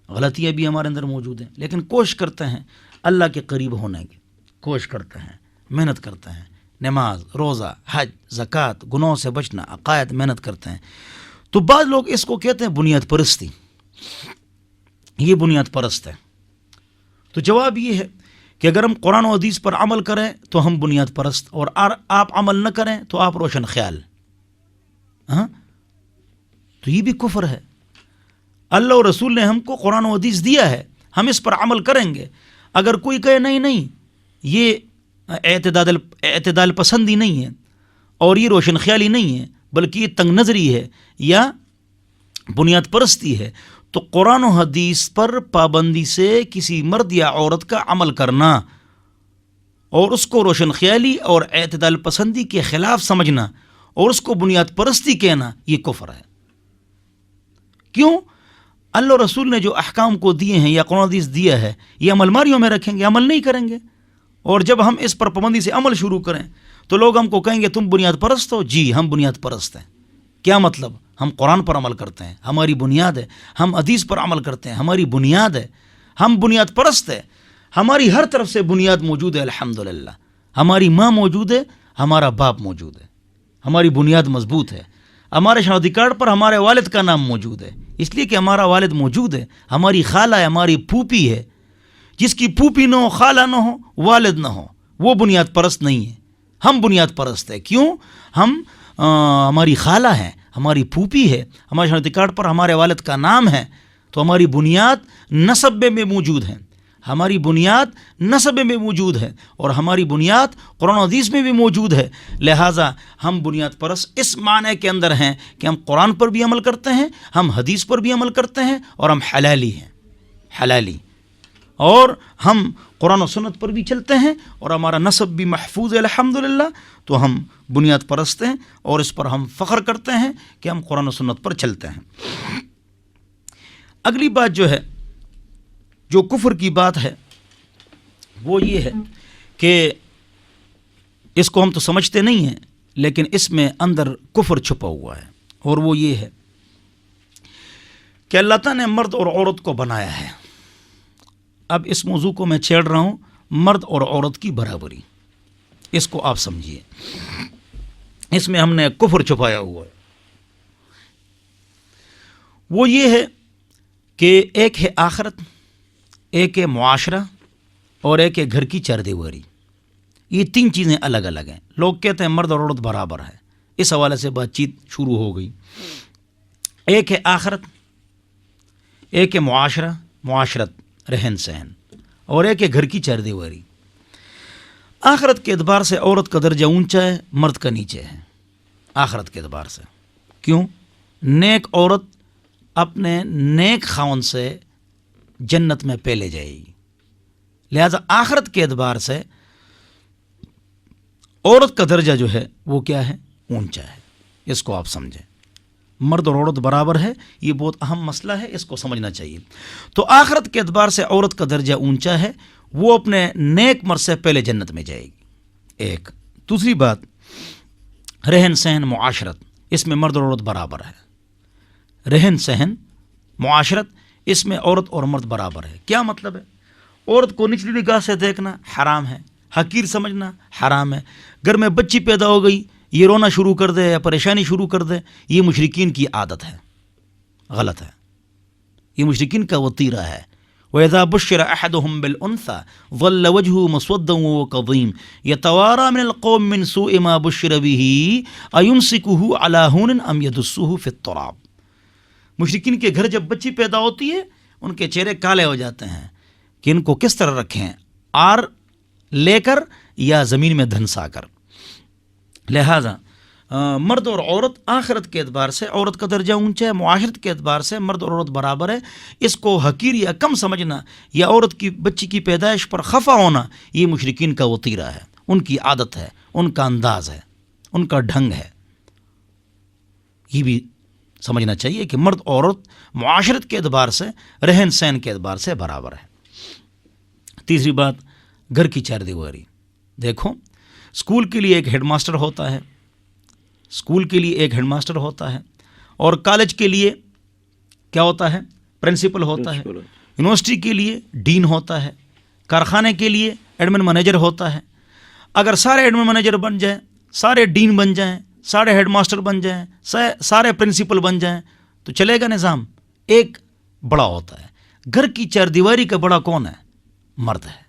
غلطیاں بھی ہمارے اندر موجود ہیں، لیکن کوشش کرتے ہیں اللہ کے قریب ہونے کی، کوشش کرتے ہیں، محنت کرتے ہیں، نماز، روزہ، حج، زکوٰۃ، گناہوں سے بچنا، عقائد، محنت کرتے ہیں۔ تو بعض لوگ اس کو کہتے ہیں بنیاد پرستی، یہ بنیاد پرست ہے۔ تو جواب یہ ہے کہ اگر ہم قرآن و حدیث پر عمل کریں تو ہم بنیاد پرست، اور آپ عمل نہ کریں تو آپ روشن خیال، تو یہ بھی کفر ہے۔ اللہ اور رسول نے ہم کو قرآن و حدیث دیا ہے، ہم اس پر عمل کریں گے۔ اگر کوئی کہے نہیں یہ اعتدال پسندی نہیں ہے اور یہ روشن خیالی نہیں ہے بلکہ یہ تنگ نظری ہے یا بنیاد پرستی ہے، تو قرآن و حدیث پر پابندی سے کسی مرد یا عورت کا عمل کرنا اور اس کو روشن خیالی اور اعتدال پسندی کے خلاف سمجھنا اور اس کو بنیاد پرستی کہنا، یہ کفر ہے۔ کیوں؟ اللہ رسول نے جو احکام کو دیے ہیں یا قرآن حدیث دیا ہے، یہ عمل ماریوں میں رکھیں گے، عمل نہیں کریں گے، اور جب ہم اس پر پابندی سے عمل شروع کریں تو لوگ ہم کو کہیں گے تم بنیاد پرست ہو۔ جی ہم بنیاد پرست ہیں۔ کیا مطلب؟ ہم قرآن پر عمل کرتے ہیں، ہماری بنیاد ہے، ہم حدیث پر عمل کرتے ہیں، ہماری بنیاد ہے، ہم بنیاد پرست ہیں، ہماری ہر طرف سے بنیاد موجود ہے، الحمدللہ، ہماری ماں موجود ہے، ہمارا باپ موجود ہے، ہماری بنیاد مضبوط ہے، ہمارے شناختی کارڈ پر ہمارے والد کا نام موجود ہے، اس لیے کہ ہمارا والد موجود ہے، ہماری خالہ ہے، ہماری پھوپھی ہے، جس کی پھوپھی نہ ہو، خالہ نہ ہو، والد نہ ہو، وہ بنیاد پرست نہیں ہے، ہم بنیاد پرست ہیں۔ کیوں؟ ہم ہماری خالہ ہیں، ہماری پھوپھی ہے، ہمارے شناختی کارڈ پر ہمارے والد کا نام ہے، تو ہماری بنیاد نسب میں موجود ہے، ہماری بنیاد نسب میں موجود ہے اور ہماری بنیاد قرآن و حدیث میں بھی موجود ہے، لہٰذا ہم بنیاد پرست اس معنی کے اندر ہیں کہ ہم قرآن پر بھی عمل کرتے ہیں، ہم حدیث پر بھی عمل کرتے ہیں، اور ہم حلالی ہیں، حلالی، اور ہم قرآن و سنت پر بھی چلتے ہیں، اور ہمارا نسب بھی محفوظ ہے الحمدللہ. تو ہم بنیاد پرست ہیں اور اس پر ہم فخر کرتے ہیں کہ ہم قرآن و سنت پر چلتے ہیں. اگلی بات جو ہے، جو کفر کی بات ہے، وہ یہ ہے کہ اس کو ہم تو سمجھتے نہیں ہیں، لیکن اس میں اندر کفر چھپا ہوا ہے، اور وہ یہ ہے کہ اللہ تعالیٰ نے مرد اور عورت کو بنایا ہے. اب اس موضوع کو میں چھیڑ رہا ہوں، مرد اور عورت کی برابری، اس کو آپ سمجھیے. اس میں ہم نے کفر چھپایا ہوا ہے. وہ یہ ہے کہ ایک ہے آخرت، ایک ہے معاشرہ، اور ایک ہے گھر کی چار دیواری. یہ تین چیزیں الگ الگ ہیں. لوگ کہتے ہیں مرد اور عورت برابر ہے، اس حوالے سے بات چیت شروع ہو گئی. ایک ہے آخرت، ایک ہے معاشرہ، معاشرت، رہن سہن، اور ایک ہے گھر کی چار دیواری. آخرت کے اعتبار سے عورت کا درجہ اونچا ہے، مرد کا نیچے ہے. آخرت کے اعتبار سے کیوں؟ نیک عورت اپنے نیک خاوند سے جنت میں پہلے جائے گی، لہذا آخرت کے اعتبار سے عورت کا درجہ جو ہے وہ کیا ہے؟ اونچا ہے. اس کو آپ سمجھیں. مرد اور عورت برابر ہے، یہ بہت اہم مسئلہ ہے، اس کو سمجھنا چاہیے. تو آخرت کے اعتبار سے عورت کا درجہ اونچا ہے، وہ اپنے نیک مرد سے پہلے جنت میں جائے گی. ایک. دوسری بات، رہن سہن، معاشرت، اس میں مرد اور عورت برابر ہے. رہن سہن، معاشرت، اس میں عورت اور مرد برابر ہے. کیا مطلب ہے؟ عورت کو نچلی نگاہ سے دیکھنا حرام ہے، حقیر سمجھنا حرام ہے. گھر میں بچی پیدا ہو گئی، یہ رونا شروع کر دے یا پریشانی شروع کر دے، یہ مشرکین کی عادت ہے، غلط ہے. یہ مشرکین کا وطیرہ ہے. وَإِذَا بُشِّرَ أَحَدُهُمْ بِالْأُنثَىٰ ظَلَّ وَجْهُهُ مُسْوَدًّا وَهُوَ كَظِيمٌ يَتَوَارَىٰ مِنَ الْقَوْمِ مِنْ سُوءِ مَا بُشِّرَ بِهِ أَيُمْسِكُهُ عَلَىٰ هُونٍ أَمْ يَدُسُّهُ فِي التُّرَابِ. مشرکین کے گھر جب بچی پیدا ہوتی ہے، ان کے چہرے کالے ہو جاتے ہیں کہ ان کو کس طرح رکھیں، آر لے کر یا زمین میں دھنسا کر. لہذا مرد اور عورت آخرت کے اعتبار سے عورت کا درجہ اونچا ہے، معاشرت کے اعتبار سے مرد اور عورت برابر ہے. اس کو حقیر یا کم سمجھنا یا عورت کی بچی کی پیدائش پر خفا ہونا، یہ مشرکین کا وطیرہ ہے، ان کی عادت ہے، ان کا انداز ہے، ان کا ڈھنگ ہے. یہ بھی سمجھنا چاہیے کہ مرد اور عورت معاشرت کے اعتبار سے، رہن سہن کے اعتبار سے برابر ہے. تیسری بات، گھر کی چار دیواری. دیکھو، اسکول کے لیے ایک ہیڈ ماسٹر ہوتا ہے، اسکول کے لیے ایک ہیڈ ماسٹر ہوتا ہے، اور کالج کے لیے کیا ہوتا ہے؟ پرنسپل ہوتا ہے. یونیورسٹی کے لیے ڈین ہوتا ہے. کارخانے کے لیے ایڈمن مینیجر ہوتا ہے. اگر سارے ایڈمن مینیجر بن جائیں، سارے ڈین بن جائیں، سارے ہیڈ ماسٹر بن جائیں، سارے پرنسپل بن جائیں، تو چلے گا نظام؟ ایک بڑا ہوتا ہے. گھر کی چار دیواری کا بڑا کون ہے؟ مرد ہے.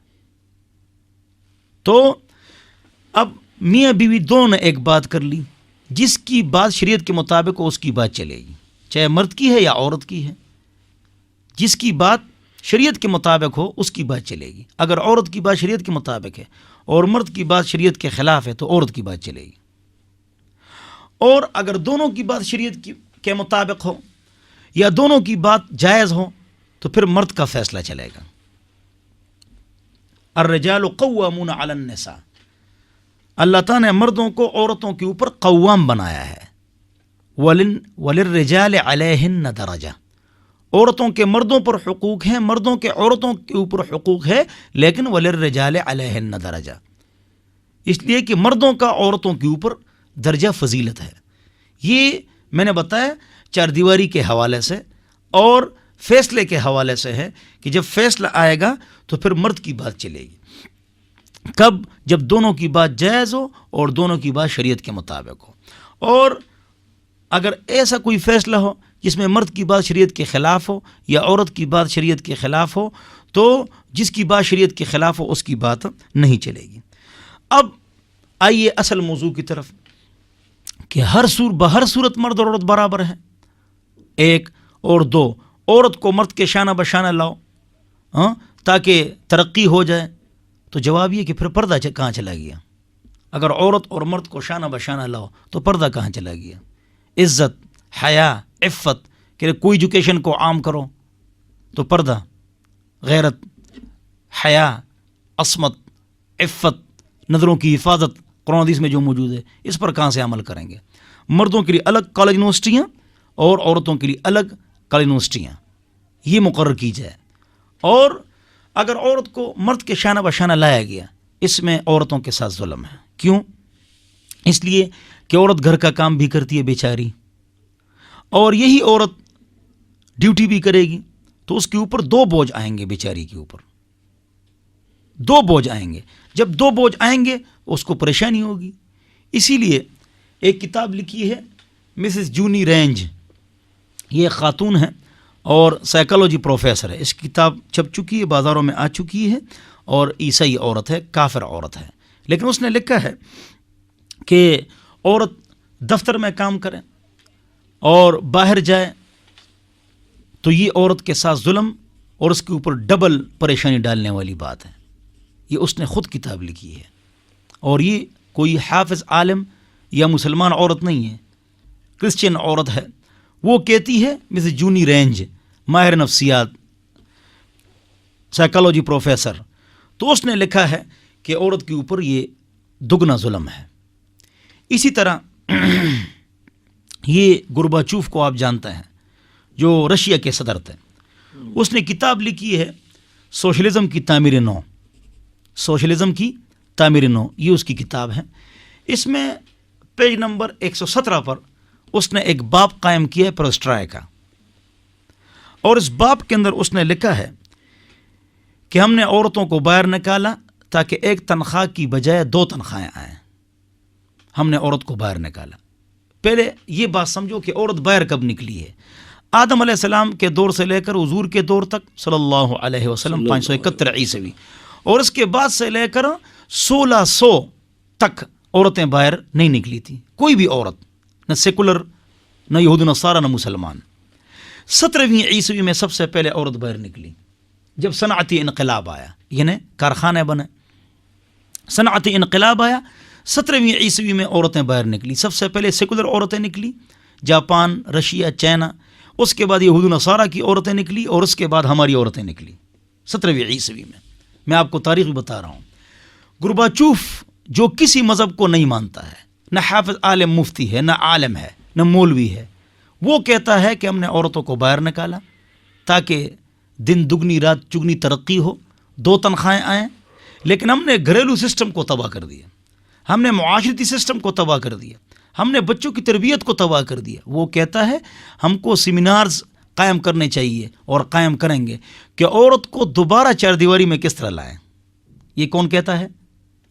تو اب میاں بیوی دونوں نے ایک بات کر لی، جس کی بات شریعت کے مطابق ہو اس کی بات چلے گی، چاہے مرد کی ہے یا عورت کی ہے. جس کی بات شریعت کے مطابق ہو اس کی بات چلے گی. اگر عورت کی بات شریعت کے مطابق ہے اور مرد کی بات شریعت کے خلاف ہے تو عورت کی بات چلے گی. اور اگر دونوں کی بات شریعت کے مطابق ہو یا دونوں کی بات جائز ہو تو پھر مرد کا فیصلہ چلے گا. الرجال قوامون علی النساء. اللہ تعالیٰ نے مردوں کو عورتوں کے اوپر قوام بنایا ہے. وَلِلرِّجَالِ عَلَيْهِنَّ دَرَجَةٌ. عورتوں کے مردوں پر حقوق ہیں، مردوں کے عورتوں کے اوپر حقوق ہے، لیکن وَلِلرِّجَالِ عَلَيْهِنَّ دَرَجَةٌ، اس لیے کہ مردوں کا عورتوں کے اوپر درجہ فضیلت ہے. یہ میں نے بتایا چار دیواری کے حوالے سے اور فیصلے کے حوالے سے ہے کہ جب فیصلہ آئے گا تو پھر مرد کی بات چلے گی. کب؟ جب دونوں کی بات جائز ہو اور دونوں کی بات شریعت کے مطابق ہو. اور اگر ایسا کوئی فیصلہ ہو جس میں مرد کی بات شریعت کے خلاف ہو یا عورت کی بات شریعت کے خلاف ہو تو جس کی بات شریعت کے خلاف ہو اس کی بات نہیں چلے گی. اب آئیے اصل موضوع کی طرف کہ بہر صورت مرد اور عورت برابر ہیں. ایک اور دو، عورت کو مرد کے شانہ بشانہ لاؤ، تاکہ ترقی ہو جائے، تو جواب یہ کہ پھر پردہ کہاں چلا گیا؟ اگر عورت اور مرد کو شانہ بشانہ لاؤ تو پردہ کہاں چلا گیا؟ عزت، حیا، عفت، کہ کوئی ایجوکیشن کو عام کرو تو پردہ، غیرت، حیا، عصمت، عفت، نظروں کی حفاظت قرآن حدیث میں جو موجود ہے، اس پر کہاں سے عمل کریں گے؟ مردوں کے لیے الگ کالج یونیورسٹیاں اور عورتوں کے لیے الگ کالج یونیورسٹیاں یہ مقرر کی جائے. اور اگر عورت کو مرد کے شانہ بشانہ لایا گیا، اس میں عورتوں کے ساتھ ظلم ہے. کیوں؟ اس لیے کہ عورت گھر کا کام بھی کرتی ہے بیچاری، اور یہی عورت ڈیوٹی بھی کرے گی تو اس کے اوپر 2 بوجھ آئیں گے، بیچاری کے اوپر 2 بوجھ آئیں گے. جب 2 بوجھ آئیں گے اس کو پریشانی ہوگی. اسی لیے ایک کتاب لکھی ہے مسز جونی رینج، یہ خاتون ہے اور سائیکالوجی پروفیسر ہے. اس کتاب چھپ چکی ہے، بازاروں میں آ چکی ہے، اور عیسائی عورت ہے، کافر عورت ہے. لیکن اس نے لکھا ہے کہ عورت دفتر میں کام کرے اور باہر جائے تو یہ عورت کے ساتھ ظلم اور اس کے اوپر ڈبل پریشانی ڈالنے والی بات ہے. یہ اس نے خود کتاب لکھی ہے، اور یہ کوئی حافظ عالم یا مسلمان عورت نہیں ہے، کرسچین عورت ہے. وہ کہتی ہے مسز جونی رینج، ماہر نفسیات، سائیکالوجی پروفیسر، تو اس نے لکھا ہے کہ عورت کے اوپر یہ دگنا ظلم ہے. اسی طرح یہ گورباچوف کو آپ جانتے ہیں، جو رشیا کے صدر تھے. اس نے کتاب لکھی ہے سوشلزم کی تعمیر نو. سوشلزم کی تعمیر نو یہ اس کی کتاب ہے. اس میں پیج نمبر 117 پر اس نے ایک باب قائم کیا ہے پرسٹرائے کا، اور اس باب کے اندر اس نے لکھا ہے کہ ہم نے عورتوں کو باہر نکالا تاکہ ایک تنخواہ کی بجائے 2 تنخواہیں آئیں. ہم نے عورت کو باہر نکالا. پہلے یہ بات سمجھو کہ عورت باہر کب نکلی ہے. آدم علیہ السلام کے دور سے لے کر حضور کے دور تک صلی اللہ علیہ وسلم 571 عیسوی، اور اس کے بعد سے لے کر 1600 تک عورتیں باہر نہیں نکلی تھی. کوئی بھی عورت، نہ سیکولر، نہ یہود نصارہ، نہ مسلمان. 17ویں عیسوی میں سب سے پہلے عورت باہر نکلی جب صنعتی انقلاب آیا، یعنی کارخانے بنے، صنعتی انقلاب آیا. 17ویں عیسوی میں عورتیں باہر نکلی. سب سے پہلے سیکولر عورتیں نکلی، جاپان، رشیا، چائنا. اس کے بعد یہود نصارہ کی عورتیں نکلی، اور اس کے بعد ہماری عورتیں نکلی 17ویں عیسوی میں. میں آپ کو تاریخ بتا رہا ہوں. گورباچوف جو کسی مذہب کو نہیں مانتا ہے، نہ حافظ عالم مفتی ہے، نہ عالم ہے، نہ مولوی ہے، وہ کہتا ہے کہ ہم نے عورتوں کو باہر نکالا تاکہ دن دگنی رات چگنی ترقی ہو، 2 تنخواہیں آئیں. لیکن ہم نے گھریلو سسٹم کو تباہ کر دیا، ہم نے معاشرتی سسٹم کو تباہ کر دیا، ہم نے بچوں کی تربیت کو تباہ کر دیا. وہ کہتا ہے ہم کو سیمینارز قائم کرنے چاہیے، اور قائم کریں گے، کہ عورت کو دوبارہ 4 دیواری میں کس طرح لائیں. یہ کون کہتا ہے؟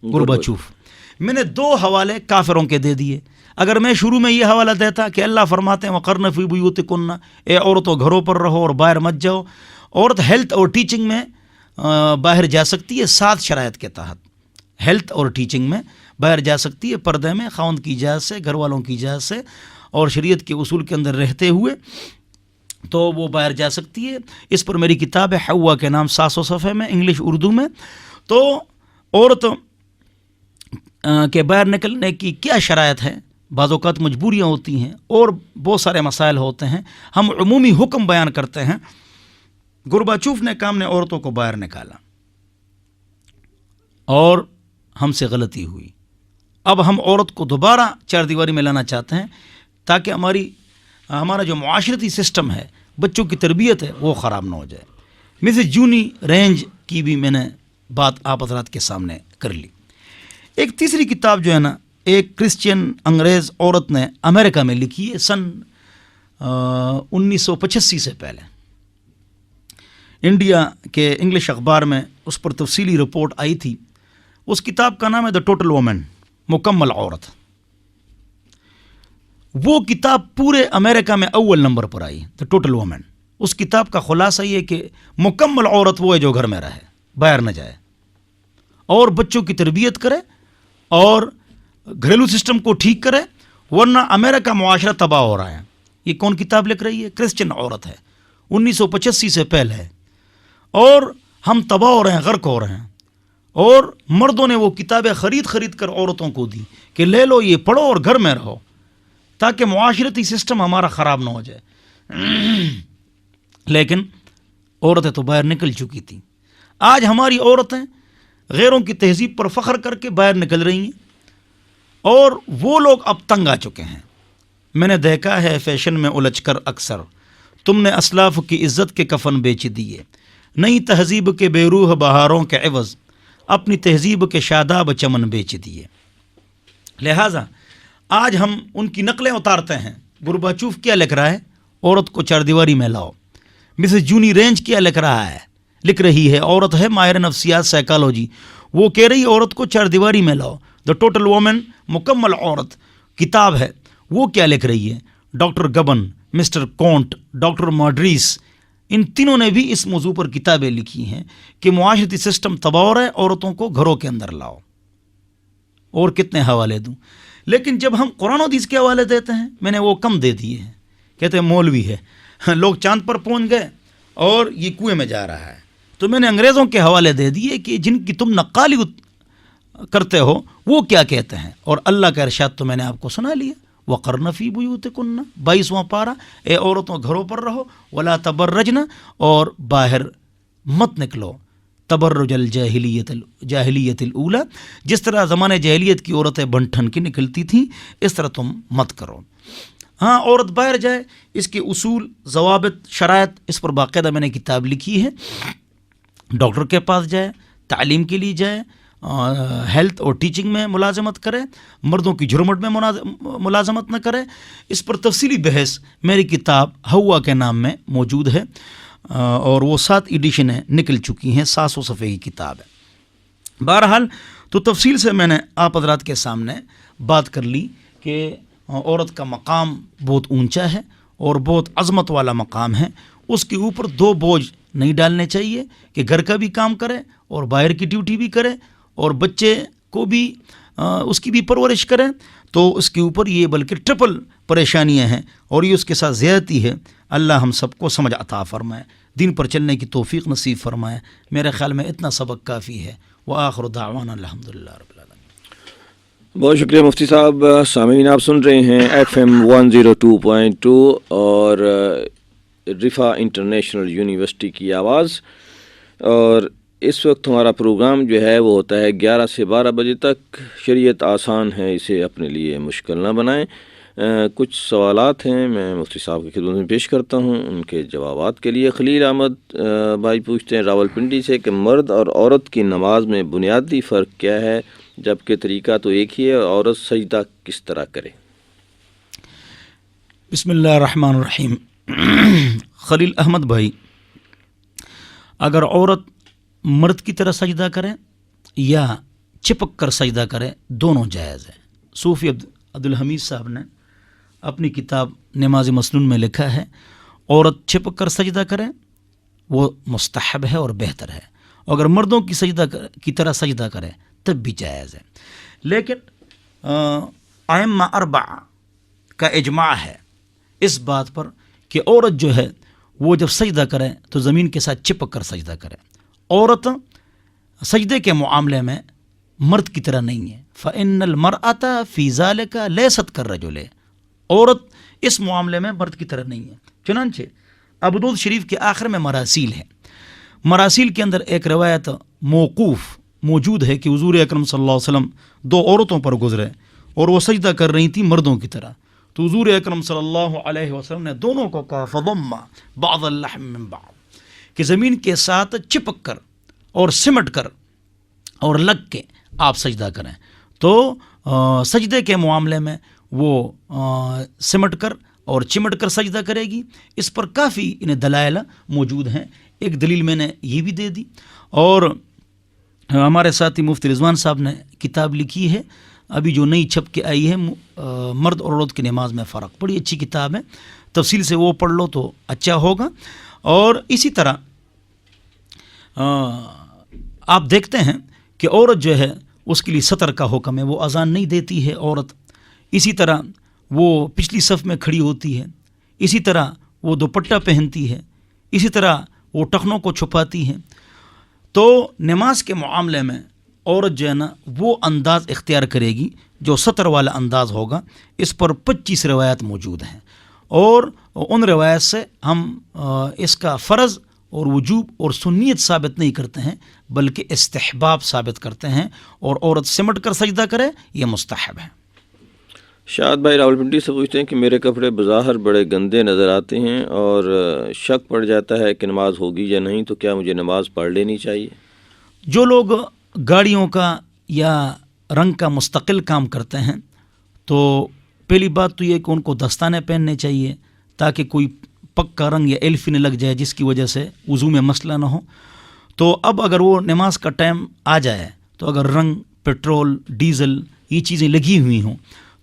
گورباچوف. میں نے 2 حوالے کافروں کے دے دیے. اگر میں شروع میں یہ حوالہ دیتا کہ اللہ فرماتے ہیں وَقَرْنَ فِي بُيُوتِكُنَّ، اے عورتوں گھروں پر رہو اور باہر مت جاؤ. عورت ہیلتھ اور ٹیچنگ میں باہر جا سکتی ہے 7 شرائط کے تحت. ہیلتھ اور ٹیچنگ میں باہر جا سکتی ہے، پردے میں، خاوند کی اجازت سے، گھر والوں کی اجازت سے، اور شریعت کے اصول کے اندر رہتے ہوئے تو وہ باہر جا سکتی ہے. اس پر میری کتاب ہے حوا کے نام، 700 صفحے میں، انگلش اردو میں. تو عورت کے باہر نکلنے کی کیا شرائط ہے؟ بعض اوقات مجبوریاں ہوتی ہیں اور بہت سارے مسائل ہوتے ہیں. ہم عمومی حکم بیان کرتے ہیں. گورباچوف نے کہا ہم نے عورتوں کو باہر نکالا اور ہم سے غلطی ہوئی. اب ہم عورت کو دوبارہ 4 دیواری میں لانا چاہتے ہیں تاکہ ہمارا جو معاشرتی سسٹم ہے، بچوں کی تربیت ہے، وہ خراب نہ ہو جائے. مسز جونی رینج کی بھی میں نے بات آپ حضرات کے سامنے کر لی. ایک تیسری کتاب جو ہے نا، ایک کرسچین انگریز عورت نے امریکہ میں لکھی ہے سن 1985 سے پہلے. انڈیا کے انگلش اخبار میں اس پر تفصیلی رپورٹ آئی تھی. اس کتاب کا نام ہے دا ٹوٹل وومن، مکمل عورت. وہ کتاب پورے امریکہ میں اول نمبر پر آئی، دا ٹوٹل وومن. اس کتاب کا خلاصہ یہ کہ مکمل عورت وہ ہے جو گھر میں رہے، باہر نہ جائے، اور بچوں کی تربیت کرے اور گھریلو سسٹم کو ٹھیک کرے، ورنہ امریکہ معاشرہ تباہ ہو رہا ہے. یہ کون کتاب لکھ رہی ہے؟ کرسچن عورت ہے، 1985 سے پہلے ہے. اور ہم تباہ ہو رہے ہیں، غرق ہو رہے ہیں، اور مردوں نے وہ کتابیں خرید کر عورتوں کو دی کہ لے لو، یہ پڑھو اور گھر میں رہو، تاکہ معاشرتی سسٹم ہمارا خراب نہ ہو جائے۔ لیکن عورتیں تو باہر نکل چکی تھیں۔ آج ہماری عورتیں غیروں کی تہذیب پر فخر کر کے باہر نکل رہی ہیں، اور وہ لوگ اب تنگ آ چکے ہیں۔ میں نے دیکھا ہے فیشن میں الجھ کر اکثر، تم نے اسلاف کی عزت کے کفن بیچ دیے، نئی تہذیب کے بے روح بہاروں کے عوض اپنی تہذیب کے شاداب چمن بیچ دیے۔ لہٰذا آج ہم ان کی نقلیں اتارتے ہیں۔ گورباچوف کیا لکھ رہا ہے؟ عورت کو چار دیواری میں لاؤ۔ مسز جونی رینج کیا لکھ رہی ہے؟ عورت ہے ماہر نفسیات سائیکالوجی، وہ کہہ رہی عورت کو چار دیواری میں لاؤ۔ دا ٹوٹل وومن، مکمل عورت کتاب ہے، وہ کیا لکھ رہی ہے؟ ڈاکٹر گبن، مسٹر کونٹ، ڈاکٹر ماڈریس، ان تینوں نے بھی اس موضوع پر کتابیں لکھی ہیں کہ معاشرتی سسٹم تباہ ہو رہا ہے، عورتوں کو گھروں کے اندر لاؤ۔ اور کتنے حوالے دوں؟ لیکن جب ہم قرآن و حدیث کے حوالے دیتے ہیں، میں نے وہ کم دے دیے ہیں، کہتے ہیں مولوی ہے، لوگ چاند پر پہنچ گئے اور یہ کنویں میں جا رہا ہے۔ تو میں نے انگریزوں کے حوالے دے دیے کہ جن کی تم نقالی کرتے ہو وہ کیا کہتے ہیں، اور اللہ کا ارشاد تو میں نے آپ کو سنا لیا، وَقَرْنَ فِي بُيُوتِكُنَّ، 22واں پارہ، اے عورتوں گھروں پر رہو، وَلَا تَبَرَّجْنَ، اور باہر مت نکلو، تبرج الجاہلیت الاولی، جس طرح زمانے جاہلیت کی عورتیں بن ٹھن کے نکلتی تھیں، اس طرح تم مت کرو۔ ہاں، عورت باہر جائے، اس کے اصول، ضوابط، شرائط، اس پر باقاعدہ میں نے کتاب لکھی ہے۔ ڈاکٹر کے پاس جائے، تعلیم کے لیے جائے، ہیلتھ اور ٹیچنگ میں ملازمت کرے، مردوں کی جھرمٹ میں ملازمت نہ کرے۔ اس پر تفصیلی بحث میری کتاب ہوا کے نام میں موجود ہے، اور وہ 7 ایڈیشنیں نکل چکی ہیں، 700 صفحے کی کتاب ہے۔ بہرحال تو تفصیل سے میں نے آپ حضرات کے سامنے بات کر لی کہ عورت کا مقام بہت اونچا ہے اور بہت عظمت والا مقام ہے۔ اس کے اوپر 2 بوجھ نہیں ڈالنے چاہیے کہ گھر کا بھی کام کرے اور باہر کی ڈیوٹی بھی کرے اور بچے کو بھی اس کی بھی پرورش کرے، تو اس کے اوپر یہ بلکہ ٹرپل پریشانیاں ہیں، اور یہ اس کے ساتھ زیادتی ہے۔ اللہ ہم سب کو سمجھ عطا فرمائے، دین پر چلنے کی توفیق نصیب فرمائے۔ میرے خیال میں اتنا سبق کافی ہے۔ وآخر دعوانا الحمدللہ رب العالمین۔ بہت شکریہ مفتی صاحب۔ سامعین، آپ سن رہے ہیں FM 102.2 اور رفا انٹرنیشنل یونیورسٹی کی آواز، اور اس وقت ہمارا پروگرام جو ہے وہ ہوتا ہے 11 سے 12 بجے تک۔ شریعت آسان ہے، اسے اپنے لیے مشکل نہ بنائیں۔ کچھ سوالات ہیں، میں مفتی صاحب کی خدمت میں پیش کرتا ہوں، ان کے جوابات کے لیے۔ خلیل احمد بھائی پوچھتے ہیں راولپنڈی سے کہ مرد اور عورت کی نماز میں بنیادی فرق کیا ہے، جبکہ طریقہ تو ایک ہی ہے، عورت سجدہ کس طرح کرے؟ بسم اللہ الرحمن الرحیم۔ خلیل احمد بھائی، اگر عورت مرد کی طرح سجدہ کرے یا چپک کر سجدہ کرے، دونوں جائز ہے۔ صوفی عبدالحمید صاحب نے اپنی کتاب نماز مسنون میں لکھا ہے، عورت چپک کر سجدہ کرے وہ مستحب ہے اور بہتر ہے، اگر مردوں کی طرح سجدہ کرے تب بھی جائز ہے۔ لیکن ائمہ 4 کا اجماع ہے اس بات پر کہ عورت جو ہے وہ جب سجدہ کرے تو زمین کے ساتھ چپک کر سجدہ کرے۔ عورت سجدے کے معاملے میں مرد کی طرح نہیں ہے۔ فَإِنَّ الْمَرْأَةَ فِي ذَلِكَ لَيْسَتْ كَالرَّجُلِ، عورت اس معاملے میں مرد کی طرح نہیں ہے۔ چنانچہ ابو داؤد شریف کے آخر میں مراسیل ہے، مراسیل کے اندر ایک روایت موقوف موجود ہے کہ حضور اکرم صلی اللہ علیہ وسلم 2 عورتوں پر گزرے اور وہ سجدہ کر رہی تھیں مردوں کی طرح، تو حضور اکرم صلی اللہ علیہ وسلم نے دونوں کو کہا فَضَمَّ بَعْضَ اللَّحْمِ مِنْ بَعْض، کہ زمین کے ساتھ چپک کر اور سمٹ کر اور لگ کے آپ سجدہ کریں۔ تو سجدے کے معاملے میں وہ سمٹ کر اور چمٹ کر سجدہ کرے گی۔ اس پر کافی انہیں دلائل موجود ہیں، ایک دلیل میں نے یہ بھی دے دی، اور ہمارے ساتھی مفتی رضوان صاحب نے کتاب لکھی ہے ابھی جو نئی چھپ کے آئی ہے، مرد اور عورت کی نماز میں فرق، بڑی اچھی کتاب ہے، تفصیل سے وہ پڑھ لو تو اچھا ہوگا۔ اور اسی طرح آپ دیکھتے ہیں کہ عورت جو ہے اس کے لیے سطر کا حکم ہے، وہ اذان نہیں دیتی ہے عورت، اسی طرح وہ پچھلی صف میں کھڑی ہوتی ہے، اسی طرح وہ دوپٹہ پہنتی ہے، اسی طرح وہ ٹخنوں کو چھپاتی ہیں۔ تو نماز کے معاملے میں عورت جو ہے نا وہ انداز اختیار کرے گی جو سطر والا انداز ہوگا. اس پر 25 روایات موجود ہیں اور ان روایات سے ہم اس کا فرض اور وجوب اور سنیت ثابت نہیں کرتے ہیں بلکہ استحباب ثابت کرتے ہیں. اور عورت سمٹ کر سجدہ کرے یہ مستحب ہے. شاد بھائی راولپنڈی سے پوچھتے ہیں کہ میرے کپڑے بظاہر بڑے گندے نظر آتے ہیں اور شک پڑ جاتا ہے کہ نماز ہوگی یا نہیں، تو کیا مجھے نماز پڑھ لینی چاہیے؟ جو لوگ گاڑیوں کا یا رنگ کا مستقل کام کرتے ہیں تو پہلی بات تو یہ کہ ان کو دستانے پہننے چاہیے تاکہ کوئی پکا رنگ یا ایلفی نہ لگ جائے جس کی وجہ سے وضو میں مسئلہ نہ ہو. تو اب اگر وہ نماز کا ٹائم آ جائے تو اگر رنگ، پیٹرول، ڈیزل یہ چیزیں لگی ہوئی ہوں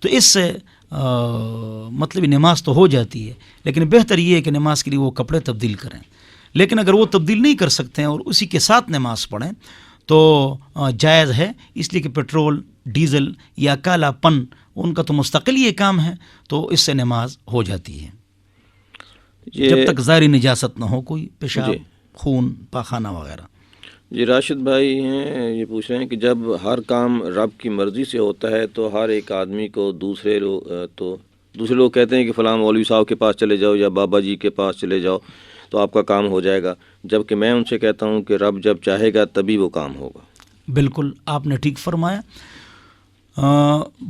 تو اس سے مطلب نماز تو ہو جاتی ہے، لیکن بہتر یہ ہے کہ نماز کے لیے وہ کپڑے تبدیل کریں. لیکن اگر وہ تبدیل نہیں کر سکتے ہیں اور اسی کے ساتھ نماز پڑھیں تو جائز ہے، اس لیے کہ پیٹرول، ڈیزل یا کالا پن ان کا تو مستقل یہ کام ہے تو اس سے نماز ہو جاتی ہے جب تک ظاہری نجاست نہ ہو، کوئی پیشاب، خون، پاخانہ وغیرہ. جی راشد بھائی ہیں، یہ پوچھ رہے ہیں کہ جب ہر کام رب کی مرضی سے ہوتا ہے تو ہر ایک آدمی کو دوسرے لوگ کہتے ہیں کہ فلاں مولوی صاحب کے پاس چلے جاؤ یا بابا جی کے پاس چلے جاؤ تو آپ کا کام ہو جائے گا، جبکہ میں ان سے کہتا ہوں کہ رب جب چاہے گا تبھی وہ کام ہوگا. بالکل آپ نے ٹھیک فرمایا.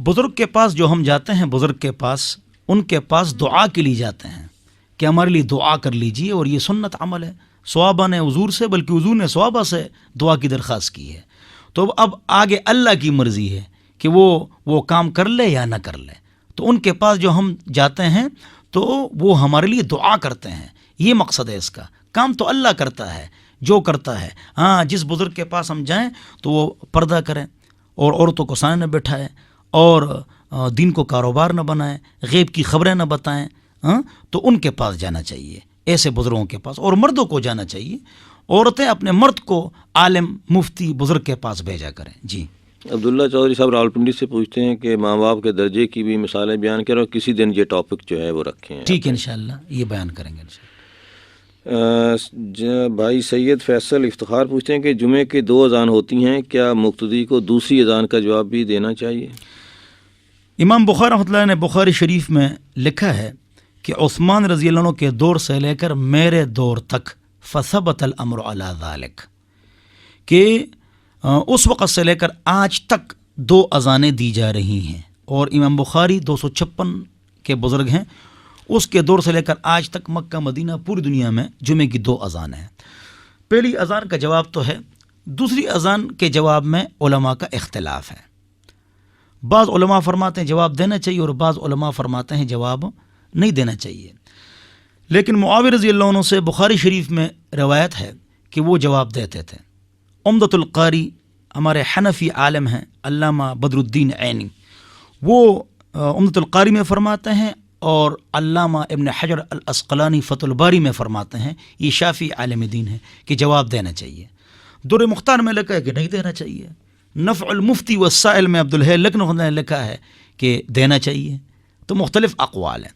بزرگ کے پاس جو ہم جاتے ہیں، بزرگ کے پاس، ان کے پاس دعا کے لیے جاتے ہیں کہ ہمارے لیے دعا کر لیجئے، اور یہ سنت عمل ہے. صحابہ نے حضور سے، بلکہ حضور نے صحابہ سے دعا کی درخواست کی ہے. تو اب آگے اللہ کی مرضی ہے کہ وہ کام کر لے یا نہ کر لے. تو ان کے پاس جو ہم جاتے ہیں تو وہ ہمارے لیے دعا کرتے ہیں، یہ مقصد ہے اس کا. کام تو اللہ کرتا ہے جو کرتا ہے. ہاں، جس بزرگ کے پاس ہم جائیں تو وہ پردہ کریں اور عورتوں کو سامنے نہ بٹھائیں اور دین کو کاروبار نہ بنائیں، غیب کی خبریں نہ بتائیں. تو ان کے پاس جانا چاہیے، ایسے بزرگوں کے پاس. اور مردوں کو جانا چاہیے، عورتیں اپنے مرد کو عالم، مفتی، بزرگ کے پاس بھیجا کریں. جی عبداللہ چودھری صاحب راولپنڈی سے پوچھتے ہیں کہ ماں باپ کے درجے کی بھی مثالیں بیان کریں اور کسی دن یہ ٹاپک جو ہے وہ رکھیں. ٹھیک ہے، انشاءاللہ یہ بیان کریں گے انشاءاللہ. بھائی سید فیصل افتخار پوچھتے ہیں کہ جمعے کے 2 اذان ہوتی ہیں، کیا مقتدی کو دوسری اذان کا جواب بھی دینا چاہیے؟ امام بخاری رحمۃ اللہ نے بخاری شریف میں لکھا ہے کہ عثمان رضی اللہ عنہ کے دور سے لے کر میرے دور تک فثبت الامر علی ذالک، کہ اس وقت سے لے کر آج تک 2 اذانیں دی جا رہی ہیں. اور امام بخاری 256 کے بزرگ ہیں. اس کے دور سے لے کر آج تک مکہ مدینہ پوری دنیا میں جمعے کی 2 اذان ہیں. پہلی اذان کا جواب تو ہے، دوسری اذان کے جواب میں علماء کا اختلاف ہے. بعض علماء فرماتے ہیں جواب دینا چاہیے اور بعض علماء فرماتے ہیں جواب نہیں دینا چاہیے. لیکن معاویہ رضی اللہ عنہ سے بخاری شریف میں روایت ہے کہ وہ جواب دیتے تھے. عمدۃ القاری ہمارے حنفی عالم ہیں علامہ بدر الدین عینی، وہ عمدۃ القاری میں فرماتے ہیں، اور علامہ ابن حجر العسقلانی فتح الباری میں فرماتے ہیں، یہ شافعی عالم دین ہے، کہ جواب دینا چاہیے. در مختار میں لکھا ہے کہ نہیں دینا چاہیے. نفع المفتی والسائل میں عبدالحی لکھنؤ نے لکھا ہے کہ دینا چاہیے. تو مختلف اقوال ہیں.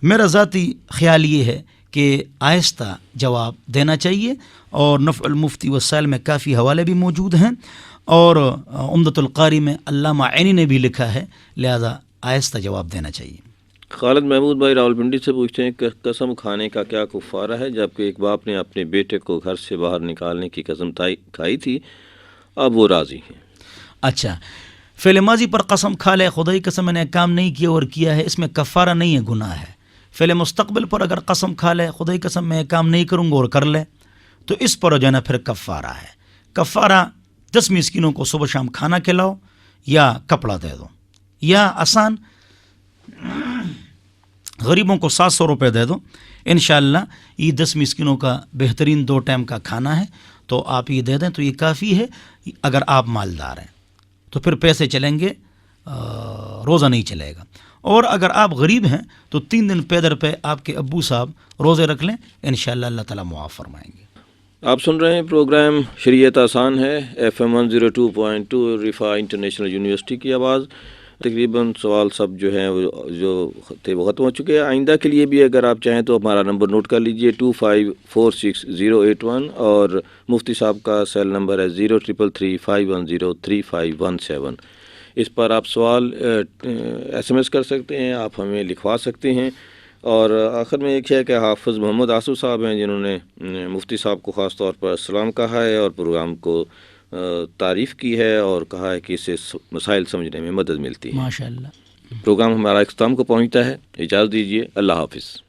میرا ذاتی خیال یہ ہے کہ آہستہ جواب دینا چاہیے، اور نفع المفتی والسائل میں کافی حوالے بھی موجود ہیں، اور عمدۃ القاری میں علامہ عینی نے بھی لکھا ہے، لہذا آہستہ جواب دینا چاہیے. خالد محمود بھائی راولپنڈی سے پوچھتے ہیں کہ قسم کھانے کا کیا کفارہ ہے، جبکہ ایک باپ نے اپنے بیٹے کو گھر سے باہر نکالنے کی قسم کھائی تھی، اب وہ راضی ہیں. اچھا، فعل ماضی پر قسم کھا لے، خدائی قسم میں نے کام نہیں کیا اور کیا ہے، اس میں کفارہ نہیں ہے، گناہ ہے. فعل مستقبل پر اگر قسم کھا لے، خدائی قسم میں کام نہیں کروں گا اور کر لے، تو اس پر جو ہے نا پھر کفارہ ہے. کفارہ 10 مسکینوں کو صبح شام کھانا کھلاؤ یا کپڑا دے دو، یا آسان غریبوں کو 700 روپے دے دو. انشاءاللہ یہ 10 مسکینوں کا بہترین 2 ٹائم کا کھانا ہے، تو آپ یہ دے دیں تو یہ کافی ہے. اگر آپ مالدار ہیں تو پھر پیسے چلیں گے، روزہ نہیں چلے گا. اور اگر آپ غریب ہیں تو 3 دن پیدر پہ آپ کے ابو صاحب روزے رکھ لیں، انشاءاللہ اللہ تعالیٰ معاف فرمائیں گے. آپ سن رہے ہیں پروگرام شریعت آسان ہے، FM 102.2 رفا انٹرنیشنل یونیورسٹی کی آواز. تقریباً سوال سب جو ہیں وہ جو تھے وہ ختم ہو چکے ہیں. آئندہ کے لیے بھی اگر آپ چاہیں تو ہمارا نمبر نوٹ کر لیجئے 2546-081 اور مفتی صاحب کا سیل نمبر ہے 033351035517. اس پر آپ سوال SMS کر سکتے ہیں, آپ ہمیں لکھوا سکتے ہیں. اور آخر میں ایک ہے کہ حافظ محمد آصف صاحب ہیں جنہوں نے مفتی صاحب کو خاص طور پر السلام کہا ہے اور پروگرام کو تعریف کی ہے اور کہا ہے کہ اس سے مسائل سمجھنے میں مدد ملتی ہے. ماشاء اللہ. پروگرام ہمارا اختتام کو پہنچتا ہے. اجازت دیجیے. اللہ حافظ.